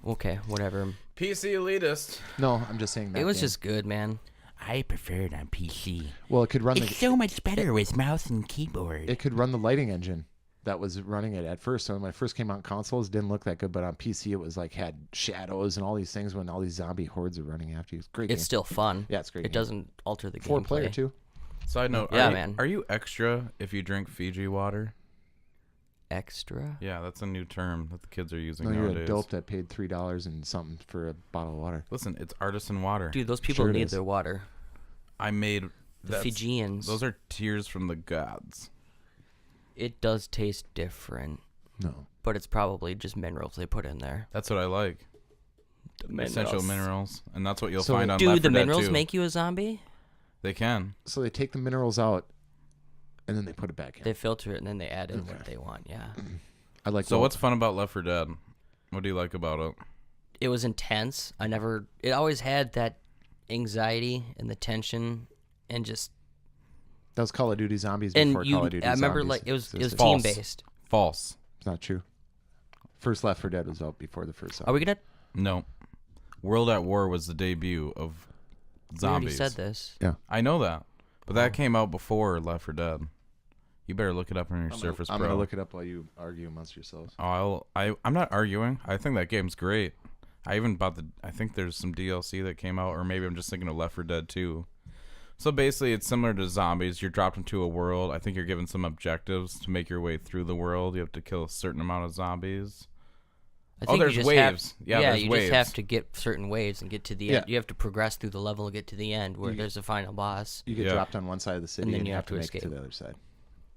Okay, whatever. PC elitist. No, I'm just saying that It was game. just good, man. I prefer it on PC. well, it could run It's so much better with mouse and keyboard. it could run the lighting engine that was running it at first. So when it first came out on consoles, it didn't look that good, but on PC it was like had shadows and all these things when all these zombie hordes are running after you. It's a great. It's game. still fun. Yeah, it's a great. It game. doesn't alter the gameplay. 4-player too. Side note, Yeah, are you, man. Are you extra if you drink Fiji water? Extra? Yeah, that's a new term that the kids are using No, you're nowadays. a dope that paid $3 and something for a bottle of water. Listen, it's artisan water. Dude, those people Sure it need is. their water. I made The that's- Fijians. Those are tears from the gods. It does taste different, No. but it's probably just minerals they put in there. That's what I like. Essential minerals, and that's what you'll So- find on Do Left the 4 Dead minerals 2. make you a zombie? They can. So they take the minerals out, and then they put it back in. They filter it and then they add in what they want. Yeah. I like. So what's fun about Left 4 Dead? What do you like about it? It was intense. It always had that anxiety and the tension and just That was Call of Duty Zombies and before Call of Duty I remember Zombies like it was existed. team False. based. False. It's not true. First Left 4 Dead was out before the first. Are we gonna? No. World at War was the debut of We already zombies. said this. I know that, but that came out before Left 4 Dead. You better look it up on your Surface I'm Pro. gonna look it up while you argue amongst yourselves. I'm not arguing. I think that game's great. I even bought I think there's some DLC that came out, or maybe I'm just thinking of Left 4 Dead 2. So basically, it's similar to zombies. You're dropped into a world. I think you're given some objectives to make your way through the world. You have to kill a certain amount of zombies. I think there's you just waves. Have, Yeah, there's you waves. just have to get certain waves and get to the Yeah. end. You have to progress through the level and get to the end where there's a final boss. You get Yeah. dropped on one side of the city, And then and you you have have to to make it to escape. the other side,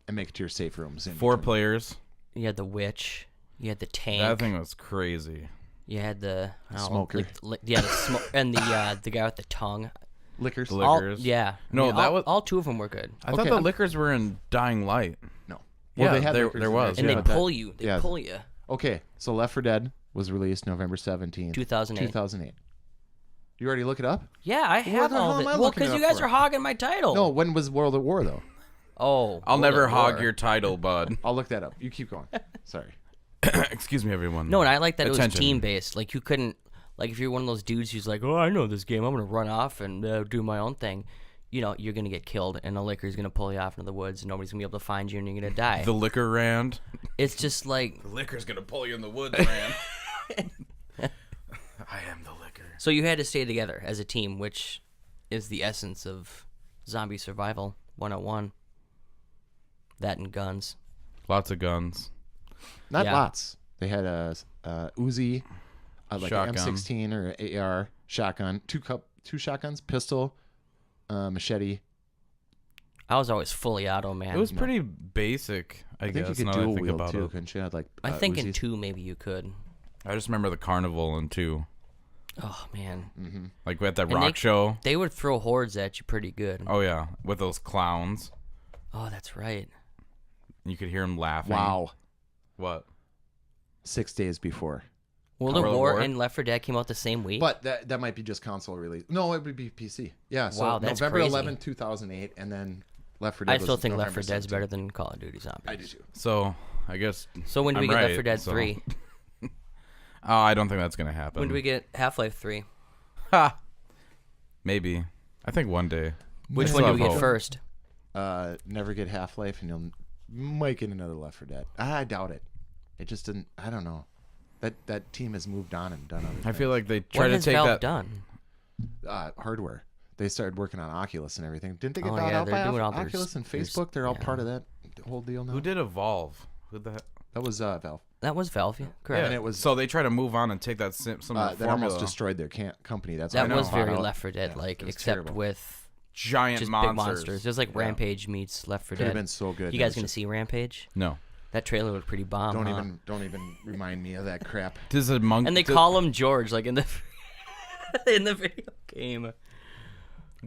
and make it to your safe rooms. in 4 between. players. You had the witch. You had the tank. That thing was crazy. You had the I don't know, Smoker. the smoke and the guy with the tongue. Liquors. The All- liquors. yeah. No, that all, was- all two of them were good. I thought Okay. the liquors were in Dying Light. No. Yeah, they had there- liquors there in was, And yeah. they but that- pull you. They yeah. pull you. Okay, so Left 4 Dead was released November 17th, 2008. 2008. You already look it up? Yeah, I have the hell all am that. I Well, looking it because you up guys for? are hogging my title. No, when was World at War though? Oh. I'll World never at hog War. your title, bud. I'll look that up. You keep going. Sorry. Excuse me, everyone. No, and I like that it was Attention. team based. Like you couldn't, like if you're one of those dudes who's like, oh, I know this game, I'm gonna run off and do my own thing. You know, you're gonna get killed, and the liquor's gonna pull you off into the woods, and nobody's gonna be able to find you, and you're gonna die. The liquor rand. It's just like, The liquor's gonna pull you in the woods, man. I am the liquor. so you had to stay together as a team, which is the essence of zombie survival 101. That and guns. Lots of guns. Not Yeah. lots. They had a Uzi, like Shotgun. an M16 or an AR shotgun, two shotguns, pistol, machete. I was always fully auto, man. It was pretty basic, I, I think guess. you Now could that I dual think wield about too, it. couldn't you? Like I think in Uzis. 2 maybe you could. I just remember the carnival in 2. Oh man, Like we had that And rock show. they would throw hordes at you pretty good. Oh yeah, with those clowns. Oh, that's right. You could hear them laughing. Wow. What? 6 days before. World of War and Left 4 Dead came out the same week. But that might be just console release. No, it would be PC. Yeah. So Wow, that's November crazy. 11th, 2008, and then Left 4 Dead. I still was think Left 4 November Dead's 17th. better than Call of Duty Zombies. I do too. So I guess. So when do we I'm get right, Left 4 Dead so- 3? Oh, I don't think that's gonna happen. When do we get Half-Life 3? Ha! Maybe. I think one day. Which I one still do we have get hope. first? Never get Half-Life, and you'll might get another Left 4 Dead. I doubt it. It just didn't. I don't know. That team has moved on and done other things. I feel like they try What to has take Valve that. done? Hardware. They started working on Oculus and everything. Didn't they get Oh, bought yeah, out they're by doing all their Oculus and their Facebook? They're all yeah. part of that whole deal now. Who did Evolve? Who the? That was Valve. That was Valve, yeah. Correct. And it was So they try to move on and take that some of the that formula. almost destroyed their company. That's That why was they bought very out. Left 4 Dead like, it was except terrible. with giant just monsters. big monsters. It was like Yeah. Rampage meets Left 4 Could Dead. have been so good. You It guys was gonna just- see Rampage? No. That trailer looked pretty bomb. Don't huh? even remind me of that crap. This is a monk. And they call him George, like in the in the video game.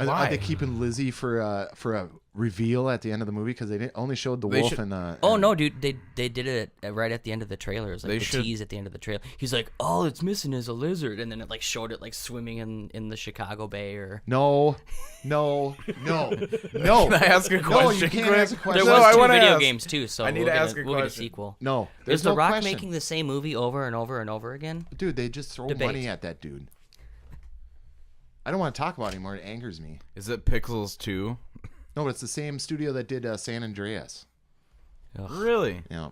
Are they keeping Lizzie for a reveal at the end of the movie because they only showed the They wolf should- and Oh no, dude! They did it right at the end of the trailer. It was like They the should- tease at the end of the trailer. He's like, "All it's missing is a lizard," and then it like showed it like swimming in the Chicago Bay or. No. Can I ask a No, question? you can't quick? ask a question. There No, was I two wanna video ask. games too, so I need we'll to get ask a we'll get a question. sequel. No, Is there's The no Rock question. making the same movie over and over and over again? Dude, they just throw Debate. money at that dude. I don't want to talk about it anymore. It angers me. Is it Pixels 2? No, but it's the same studio that did San Andreas. Really? Yeah.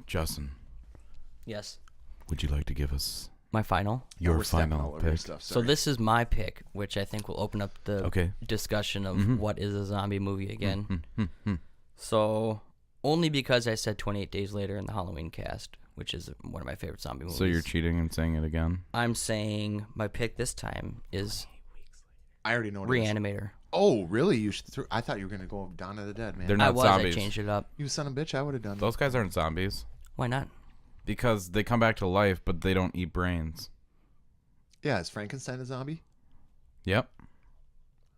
Justin, Yes, would you like to give us my final. your We're stepping all final over your pick? stuff. So Sorry. this is my pick, which I think will open up the Okay. discussion of what is a zombie movie again. So only because I said 28 Days Later in the Halloween cast, which is one of my favorite zombie movies. So you're cheating and saying it again? I'm saying my pick this time is I already know what it is. Reanimator. Oh, really? You should. I thought you were gonna go Dawn of the Dead, man. They're I not was. zombies. I changed it up. You son of a bitch. I would have done. Those guys aren't zombies Why not? because they come back to life, but they don't eat brains. Yeah, is Frankenstein a zombie? Yep.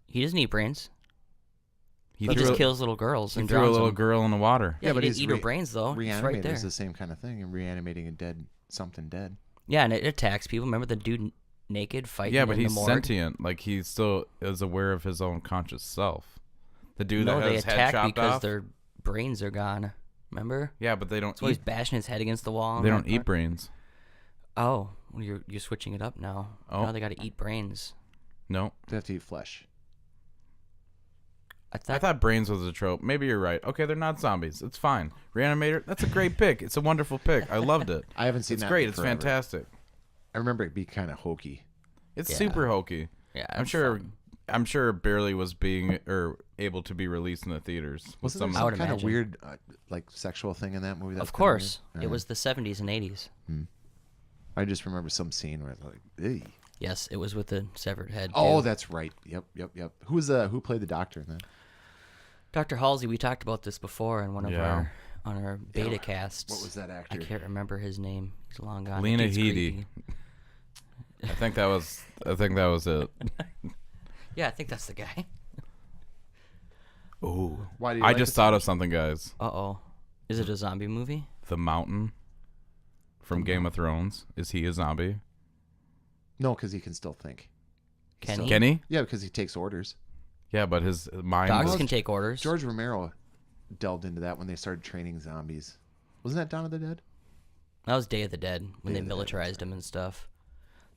He doesn't eat brains. He He threw just a, kills little girls he and threw a drowns little them. girl in the water. Yeah, Yeah, but but he he's didn't eat her brains though. It's right Reanimator there. is the same kind of thing. And reanimating a dead something dead. Yeah, and it attacks people. Remember the dude naked fighting? Yeah, but in he's the morgue? sentient. Like he still is aware of his own conscious self. The dude No, that they has head attack chopped because off. their brains are gone. Remember? Yeah, but they don't So he's eat. bashing his head against the wall. They and don't that eat part. brains. Oh, well, you're switching it up now. Oh. Now they got to eat brains. No, They have to eat flesh. I thought brains was a trope. Maybe you're right. Okay, they're not zombies. It's fine. Reanimator. That's a great pick. It's a wonderful pick. I loved it. I haven't seen It's that. great. in It's forever. fantastic. I remember it being kind of hokey. It's Yeah. super hokey. Yeah, I'm it's sure. fun. I'm sure it barely was being or able to be released in the theaters. With Wasn't there some, I some would kind of imagine. weird, like sexual thing in that movie? Of course, it Uh-huh. was the 70s and 80s. I just remember some scene where it's like, "Eey." Yes, it was with the severed head. Oh, too. that's right. Yep. Who played the doctor in that? Dr. Halsey. We talked about this before in one of Yeah. our beta casts. What was that actor? I can't remember his name. He's long gone. Lena Dude's Headey. creepy. I think that was it. Yeah, I think that's the guy. Oh, Why do you I like just it so thought of something, guys. Uh-oh. Is it a zombie movie? The Mountain from Game of Thrones. Is he a zombie? No, because he can still think. Kenny? Kenny? Yeah, because he takes orders. Yeah, but his mind Dogs was can take orders. George Romero delved into that when they started training zombies. Wasn't that Dawn of the Dead? That was Day of the Dead when Day they of the Dead, militarized them and stuff.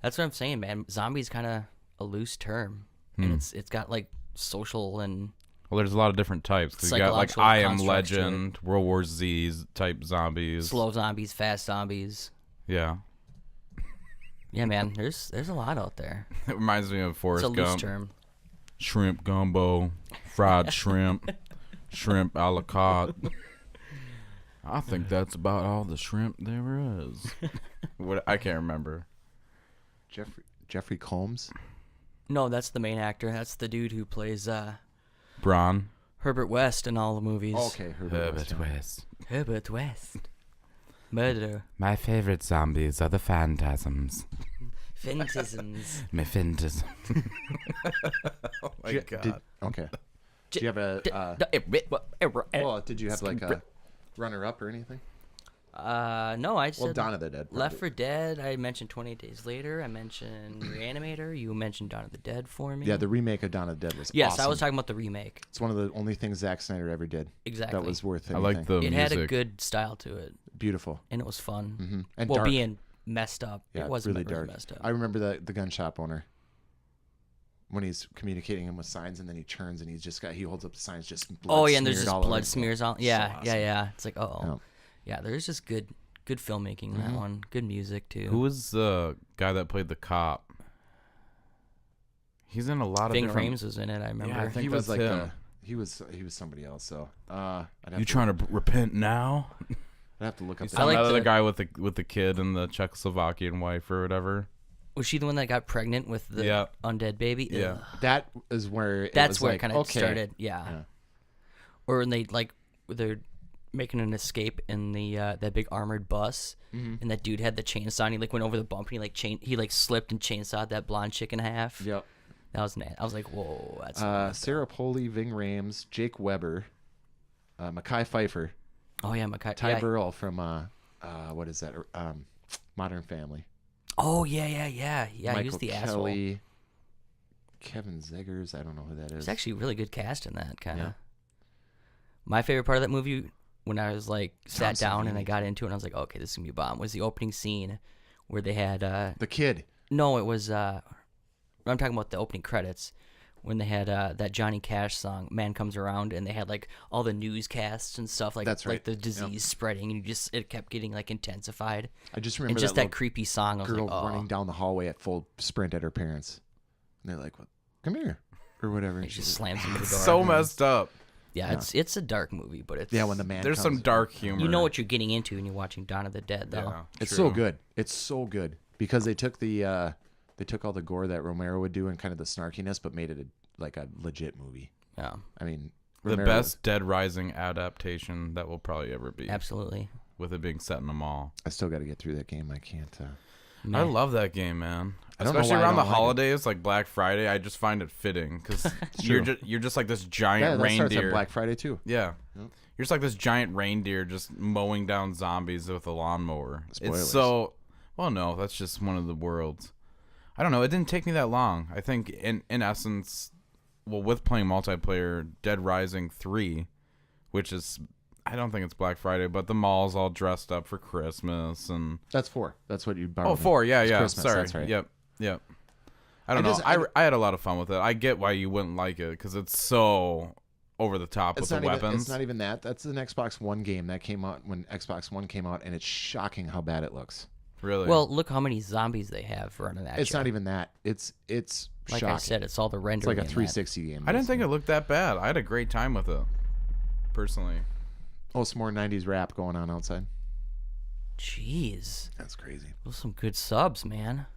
That's what I'm saying, man. Zombies kind of a loose term, and it's got like social and Well, there's a lot of different types. 'Cause you got like Psychological I Am constructs to it. Legend, World War Z type zombies. slow zombies, fast zombies. Yeah, Yeah, man. There's a lot out there. it reminds me of It's Forrest a loose Gump. term. Shrimp gumbo, fried shrimp, shrimp a la carte. I think that's about all the shrimp there is. What I can't remember. Jeffrey Combs. No, that's the main actor. That's the dude who plays Braun. Herbert West in all the movies. Okay, Herbert West. Herbert West. Murderer. My favorite zombies are the phantasms. Phantasms. My phantasm. Oh my Yeah. god. Okay. Do you have a? Well, did you have like a runner-up or anything? No, I said Well, Dawn of the Dead. Left probably. 4 Dead. I mentioned 28 Days Later. I mentioned Reanimator. You mentioned Dawn of the Dead for me. Yeah, the remake of Dawn of the Dead was Yes, awesome. I was talking about the remake. It's one of the only things Zack Snyder ever did. Exactly. That was worth I anything. like the It music. had a good style to it, Beautiful. and it was fun. Mm-hmm. And Well, dark. being messed up. Yeah, It wasn't really really dark. messed up. I remember the gun shop owner when he's communicating him with signs, and then he turns and he holds up the signs, just blood Oh yeah, and there's smeared just all over blood it. smears on. So Yeah, awesome. yeah. It's like, oh, Yeah. yeah. There's just good filmmaking in that one. Good music too. Who was the guy that played the cop? He's in a lot of Ving different. Rhames was in it. I remember. I think He was that's like him. he was somebody else. So I'd have You to, trying to repent now? I'd have to look up. He's that. I like the the- guy with the kid and the Czechoslovakian wife or whatever. Was she the one that got pregnant with the Yeah. undead baby? Yeah. Ugh. That is where That's was where like, it kind of okay. started. Yeah. Or when they're making an escape in the that big armored bus, and that dude had the chainsaw. And he went over the bump, and he slipped and chainsawed that blonde chick in half. Yep. That was I was like, whoa, that's. Sarah Polley, Ving Rhames, Jake Weber, Mekhi Phifer, Oh yeah, Mackay. Ty Yeah. Burrell from what is that? Modern Family. Oh yeah. He was Michael the asshole. Kelly, Kevin Zeggers. I don't know who that is. It's actually a really good cast in that kind of. Yeah. My favorite part of that movie, when I was sat Tom down and I Savini. got into it, and I was like, okay, this is gonna be a bomb. Was the opening scene where they had The Kid. no, it was I'm talking about the opening credits when they had that Johnny Cash song "Man Comes Around," and they had all the newscasts and stuff That's right. like the disease spreading, and it kept getting intensified. I just And remember just that, that creepy song. I was girl like, oh, running down the hallway at full sprint at her parents, and they're like, "What? Come here," or whatever. it And just she's slams into the door. So messed up. Yeah, it's a dark movie, but it's yeah, when the man. There's some comes. dark humor. you know what you're getting into when you're watching Dawn of the Dead, though. Yeah, It's true. so good. It's so good because they took all the gore that Romero would do and kind of the snarkiness, but made it a legit movie. Yeah, I mean, The Romero- best Dead Rising adaptation that will probably ever be. absolutely. With it being set in a mall. I still got to get through that game. I can't. I Man. love that game, man. I don't know Especially why I around the don't like it. holidays, like Black Friday. I just find it fitting because you're just like this Yeah, giant that starts reindeer. at Black Friday too. Yeah. Yep. You're just like this giant reindeer just mowing down zombies with a lawnmower. Spoilers. It's so well, no, that's just one of the worlds. I don't know. It didn't take me that long. I think in essence, well, with playing multiplayer, Dead Rising 3, which is I don't think it's Black Friday, but the mall's all dressed up for Christmas and That's 4. That's what you borrowed. oh, 4, yeah, It's yeah. Christmas, Sorry, that's right. Yep. I don't I know. just- I had a lot of fun with it. I get why you wouldn't like it because it's so over the top with the weapons. It's not even that. That's an Xbox One game that came out when Xbox One came out, and it's shocking how bad it looks. Really. Well, look how many zombies they have running at It's you. not even that. It's like shocking. I said, it's all the It's rendering. like a in that. 360 game. I didn't think it looked that bad. I had a great time with it, personally. Oh, some more 90s rap going on outside. Jeez, That's crazy. those are some good subs, man.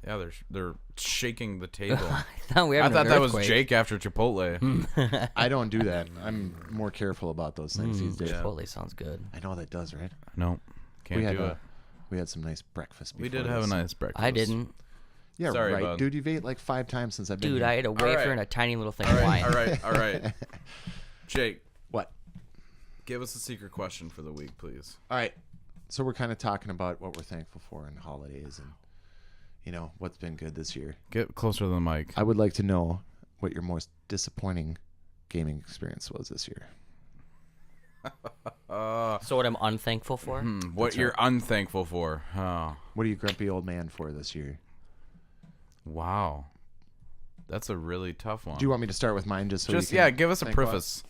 Yeah, they're shaking the table. I thought we I had thought an that was earthquake. Jake after Chipotle. I don't do that. I'm more careful about those things these days. Chipotle sounds good. I know that does, right? No, can't we had do it. we had some nice breakfast. We before did have a this. nice breakfast. I didn't, Yeah, Sorry, right, bud. dude. You've ate like 5 times since I've been dude. here. I ate a wafer right. and a tiny little thing All of wine. right, all right. Jake, What? give us a secret question for the week, please. All right. So we're kind of talking about what we're thankful for in holidays and, what's been good this year. Get closer to the mic. I would like to know what your most disappointing gaming experience was this year. So what I'm unthankful for? What you're unthankful for? Oh, What are you grumpy old man for this year? wow. That's a really tough one. Do you want me to start with mine just so Just you can give us a think about it? preface.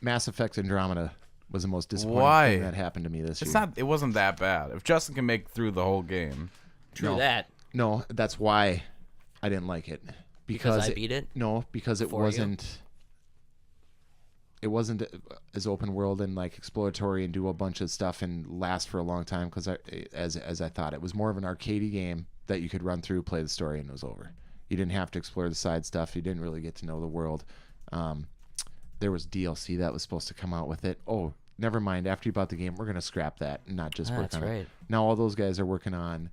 Mass Effect Andromeda was the most disappointing Why? thing that happened to me this It's year. not. It wasn't that bad. If Justin can make through the whole game, True No. that. No, that's why I didn't like it. Because I beat it? No, because it For you? wasn't. It wasn't as open world and exploratory and do a bunch of stuff and last for a long time. Because as I thought, it was more of an arcadey game that you could run through, play the story, and it was over. You didn't have to explore the side stuff. You didn't really get to know the world. There was DLC that was supposed to come out with it. Oh, never mind. After you bought the game, we're gonna scrap that and not just work That's on it. right. Now all those guys are working on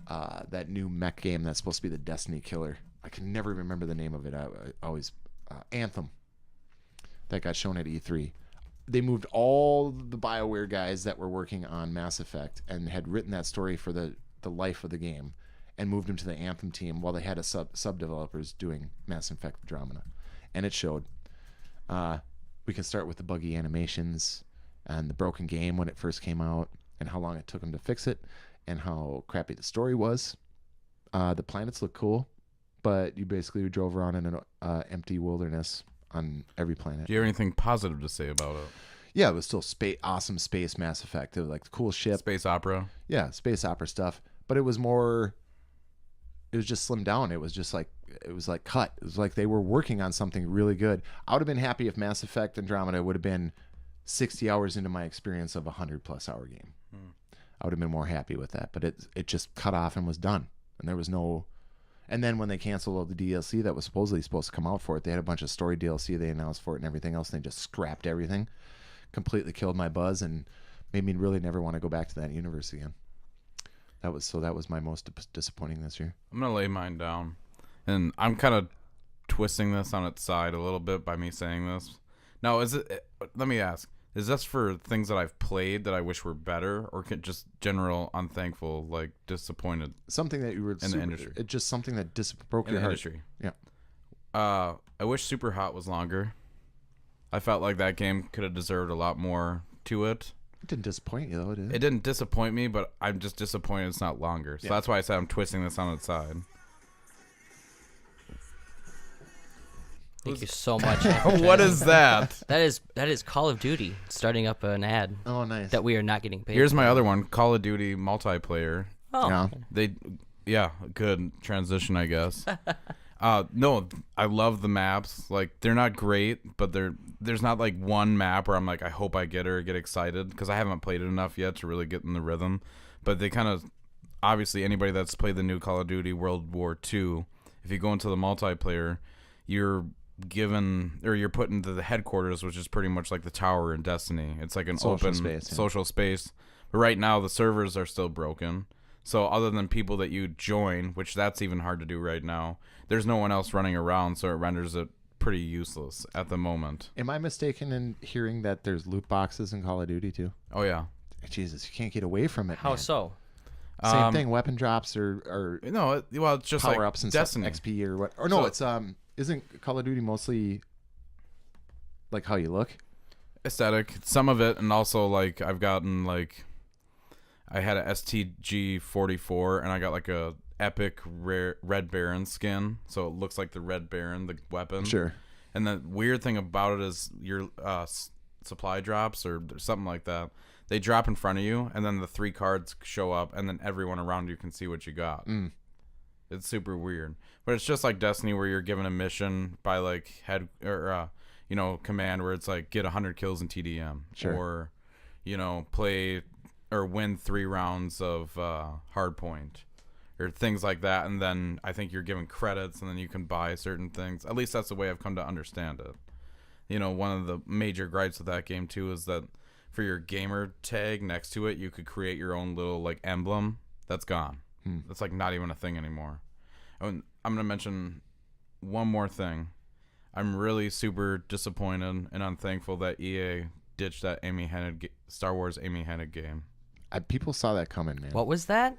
that new mech game that's supposed to be the Destiny killer. I can never remember the name of it. I always Anthem. That got shown at E3. they moved all the BioWare guys that were working on Mass Effect and had written that story for the life of the game, and moved them to the Anthem team while they had a sub developers doing Mass Effect Andromeda, and it showed. We can start with the buggy animations and the broken game when it first came out, and how long it took them to fix it, and how crappy the story was. The planets look cool, but you basically drove around in an empty wilderness on every planet. Do you have anything positive to say about it? Yeah, it was still awesome space Mass Effect. It was like the cool ship. Space opera? Yeah, space opera stuff. But it was more, it was just slimmed down. It was just like, it was like cut. It was like they were working on something really good. I would have been happy if Mass Effect Andromeda would have been 60 hours into my experience of a 100+ hour game. I would have been more happy with that. But it just cut off and was done. And there was no... And then when they canceled all the DLC that was supposedly supposed to come out for it, they had a bunch of story DLC they announced for it and everything else, and they just scrapped everything. Completely killed my buzz and made me really never want to go back to that universe again. That was my most disappointing this year. I'm going to lay mine down. And I'm kind of twisting this on its side a little bit by me saying this. Now, let me ask, is this for things that I've played that I wish were better, or just general unthankful, like disappointed? Something that you were in the industry. It's just something that broke in your the heart. Industry. Yeah. I wish Super Hot was longer. I felt like that game could have deserved a lot more to it. It didn't disappoint you though, did it? It didn't disappoint me, but I'm just disappointed it's not longer. So that's why I said I'm twisting this on its side. Thank you so much. What is that? That is Call of Duty starting up an ad Oh, nice. that we are not getting paid. Here's for. my other one, Call of Duty multiplayer. Oh, Yeah. Good transition, I guess. No, I love the maps. Like, they're not great, but there's not like one map where I'm like, I hope I get her or get excited, because I haven't played it enough yet to really get in the rhythm. But they kind of, obviously, anybody that's played the new Call of Duty World War II, if you go into the multiplayer, you're put into the headquarters, which is pretty much like the tower in Destiny. It's like an Social open space, yeah. social space. But right now, the servers are still broken. So other than people that you join, which that's even hard to do right now, there's no one else running around, so it renders it pretty useless at the moment. Am I mistaken in hearing that there's loot boxes in Call of Duty too? Oh, yeah. Jesus, you can't get away from it. how man. so? Same thing. Weapon drops or No, it's just power like ups and Destiny. XP or what? Or no, So- it's isn't Call of Duty mostly like how you look? Aesthetic, some of it, and also like I've gotten like I had a STG 44 and I got like a epic rare Red Baron skin, so it looks like the Red Baron, the weapon. Sure. And the weird thing about it is your supply drops or something like that. They drop in front of you, and then the 3 cards show up, and then everyone around you can see what you got. It's super weird, but it's just like Destiny, where you're given a mission by like head or command, where it's like get 100 kills in TDM, Sure. or play or win 3 rounds of hardpoint, or things like that. And then I think you're given credits, and then you can buy certain things. At least that's the way I've come to understand it. One of the major gripes with that game too is that for your gamer tag next to it, you could create your own little like emblem. That's gone. That's like not even a thing anymore. I'm gonna mention one more thing. I'm really super disappointed and unthankful that EA ditched that Star Wars Amy Hennig game. People saw that coming, man. What was that?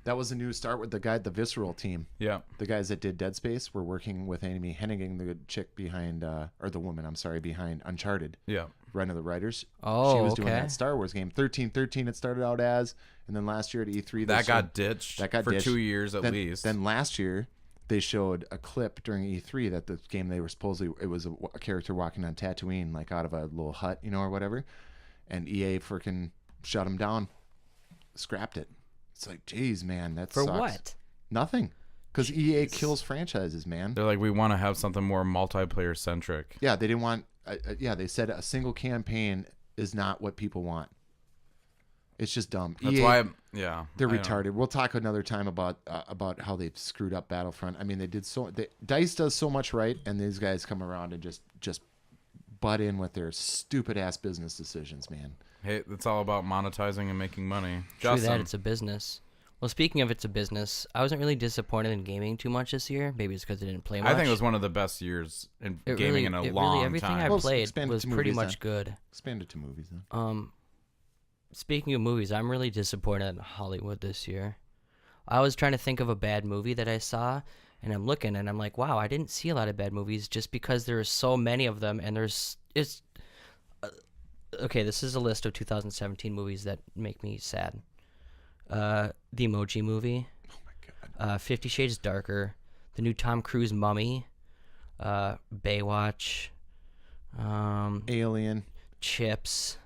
That was a new start with the Visceral team. Yeah. The guys that did Dead Space were working with Amy Hennig, the chick behind, or the woman, I'm sorry, behind Uncharted. Yeah. Run of the Writers. Oh, she was doing okay. that Star Wars game. 1313 it started out as, and then last year at E3 That got ditched for ditched. 2 years at least. Then last year they showed a clip during E3 that the game they were supposedly, it was a character walking on Tatooine, like out of a little hut, or whatever, and EA freaking shut him down, scrapped it. It's like, geez, man, that For sucks. what? Nothing. Because EA kills franchises, man. They're like, we want to have something more multiplayer centric. Yeah, they didn't want. They said a single campaign is not what people want. It's just dumb. That's EA, why, they're retarded. We'll talk another time about how they've screwed up Battlefront. I mean, they did DICE does so much right, and these guys come around and just butt in with their stupid ass business decisions, man. Hey, it's all about monetizing and making money. True Justin, that, it's a business. Well, speaking of it's a business, I wasn't really disappointed in gaming too much this year. Maybe it's because I didn't play much. I think it was one of the best years in gaming in a long everything time. I Well, played expand it was to pretty movies, much then. good. Expand it to movies then. Speaking of movies, I'm really disappointed in Hollywood this year. I was trying to think of a bad movie that I saw, and I'm looking and I'm like, wow, I didn't see a lot of bad movies just because there are so many of them, and okay, this is a list of 2017 movies that make me sad. The Emoji Movie. Oh my god. 50 Shades Darker. The new Tom Cruise Mummy. Baywatch. Alien. Chips.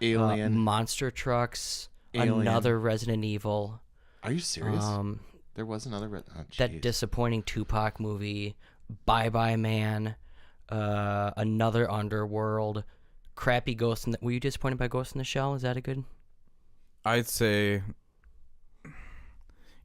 Alien. Monster Trucks. Alien. Another Resident Evil. Are you serious? There was another. That disappointing Tupac movie. Bye Bye Man. Another Underworld. Crappy Ghost in the... Were you disappointed by Ghost in the Shell? Is that a good... I'd say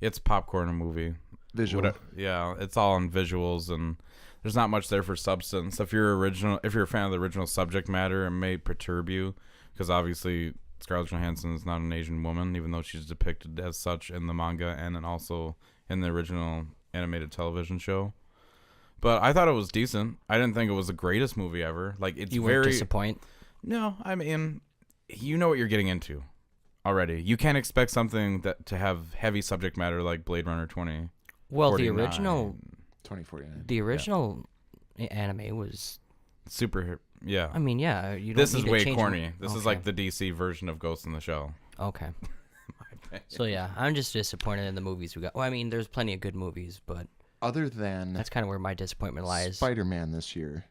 it's popcorn movie. Visual. Yeah, it's all in visuals, and there's not much there for substance. If you're a fan of the original subject matter, it may perturb you because obviously Scarlett Johansson is not an Asian woman, even though she's depicted as such in the manga and then also in the original animated television show. But I thought it was decent. I didn't think it was the greatest movie ever. Like it's You very weren't disappointed? No, I mean, you know what you're getting into already. You can't expect something to have heavy subject matter like Blade Runner 20. Well, 49. the original 2049. Anime was... Super, yeah. I mean, yeah. You don't This need is to way change corny. This is Okay. like the DC version of Ghost in the Shell. Okay. So yeah, I'm just disappointed in the movies we got. Well, I mean, there's plenty of good movies, but Other than that's kind of where my disappointment lies. Spider-Man this year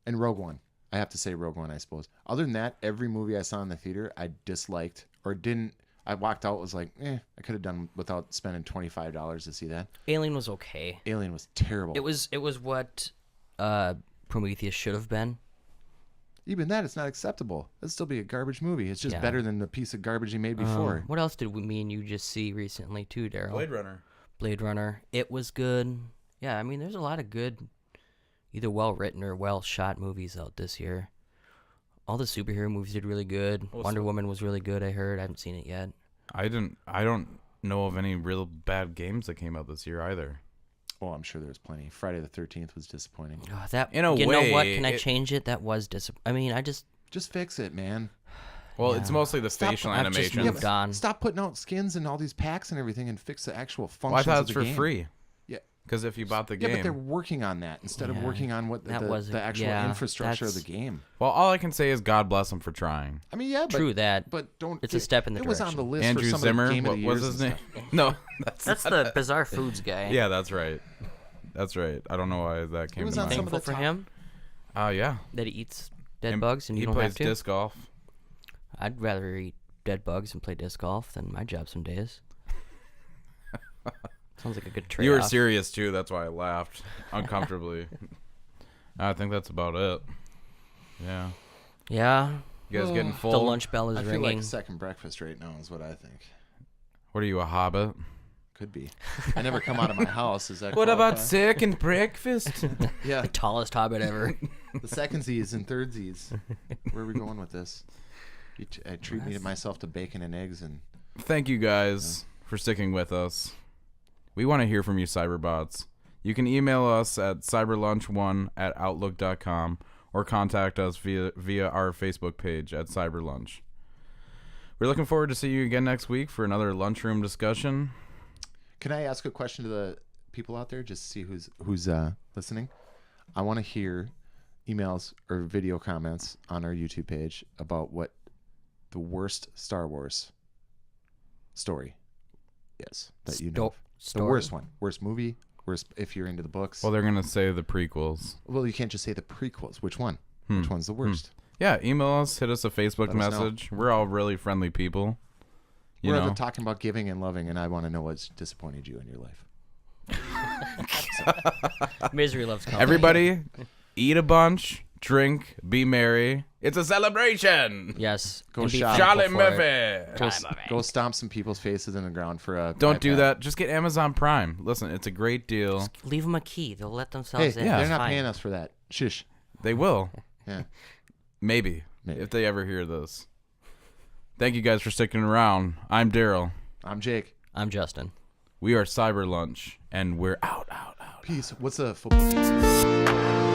and Rogue One. I have to say Rogue One, I suppose. Other than that, every movie I saw in the theater I disliked or didn't. I walked out was like, I could have done without spending $25 to see that. Alien was okay. Alien was terrible. It was what Prometheus should have been. Even that, it's not acceptable. It'd still be a garbage movie. It's just Yeah. better than the piece of garbage he made before. What else did me and you just see recently too, Daryl? Runner. Blade Runner. It was good. Yeah, I mean, there's a lot of good, either well-written or well-shot movies out this year. All the superhero movies did really good. Wonder Woman was really good, I heard. I haven't seen it yet. I don't know of any real bad games that came out this year either. Oh, I'm sure there's plenty. Friday the 13th was disappointing. Oh, that In a you know what? way, Can I change it? That was I mean, I just Just fix it, man. Well, it's mostly the Stop- facial I've just animations. moved on. Stop putting out skins and all these packs and everything and fix the actual functions Well, I thought of it's the for game. free. Yeah. Because if you bought the Yeah, but they're game. working on that instead of Yeah. working on what That the wasn't- actual yeah, infrastructure of the that's- game. Well, all I can say is God bless them for trying. I mean, yeah, but, true that. but don't. It's a step in the It was on the direction. list Andrew for some Zimmer, of the game what of the was years his and name? stuff. No, That's the Bizarre Foods guy. Yeah, that's right. That's right. I don't know why that came was to on mind. some of Thankful the for top- him Yeah. that he eats dead And bugs and he you don't plays have to. disc golf. I'd rather eat dead bugs and play disc golf than my job some days. Sounds like a good trade. You were serious too. That's why I laughed uncomfortably. I think that's about it. Yeah. Yeah. You guys getting full? The lunch bell is I feel ringing. like a second breakfast right now is what I think. What are you, a hobbit? Could be. I never come out of my house. Is that What about qualify? second breakfast? Yeah, The tallest hobbit ever. the secondsies and thirdsies. Where are we going with this? I treat me to myself to bacon and eggs and Thank you guys for sticking with us. We want to hear from you, cyberbots. You can email us at cyberlunch1@outlook.com or contact us via our Facebook page at cyberlunch. We're looking forward to seeing you again next week for another lunchroom discussion. Can I ask a question to the people out there just to see who's listening? I want to hear emails or video comments on our YouTube page about what the worst Star Wars story is that you know. The worst one. Worst movie. Worst if you're into the books. Well, they're going to say the prequels. Well, you can't just say the prequels. Which one? Which one's the worst? Yeah, email us, hit us a Facebook Let us know. message. We're all really friendly people. You We're know, talking about giving and loving, and I want to know what's disappointed you in your life. Misery loves company. everybody eat a bunch, drink, be merry. It's a celebration. Yes. Go and be shop. thankful Charlie for it. Murphy. Go stomp some people's faces in the ground for a. Don't do iPad. that. Just get Amazon Prime. Listen, it's a great deal. Leave them a key. They'll let Hey, themselves in. yeah. they're It's not fine. paying us for that. Shush. They will. Yeah. Maybe. Maybe. If they ever hear this. Thank you guys for sticking around. I'm Daryl. I'm Jake. I'm Justin. We are Cyber Lunch, and we're out. Peace. What's a football team?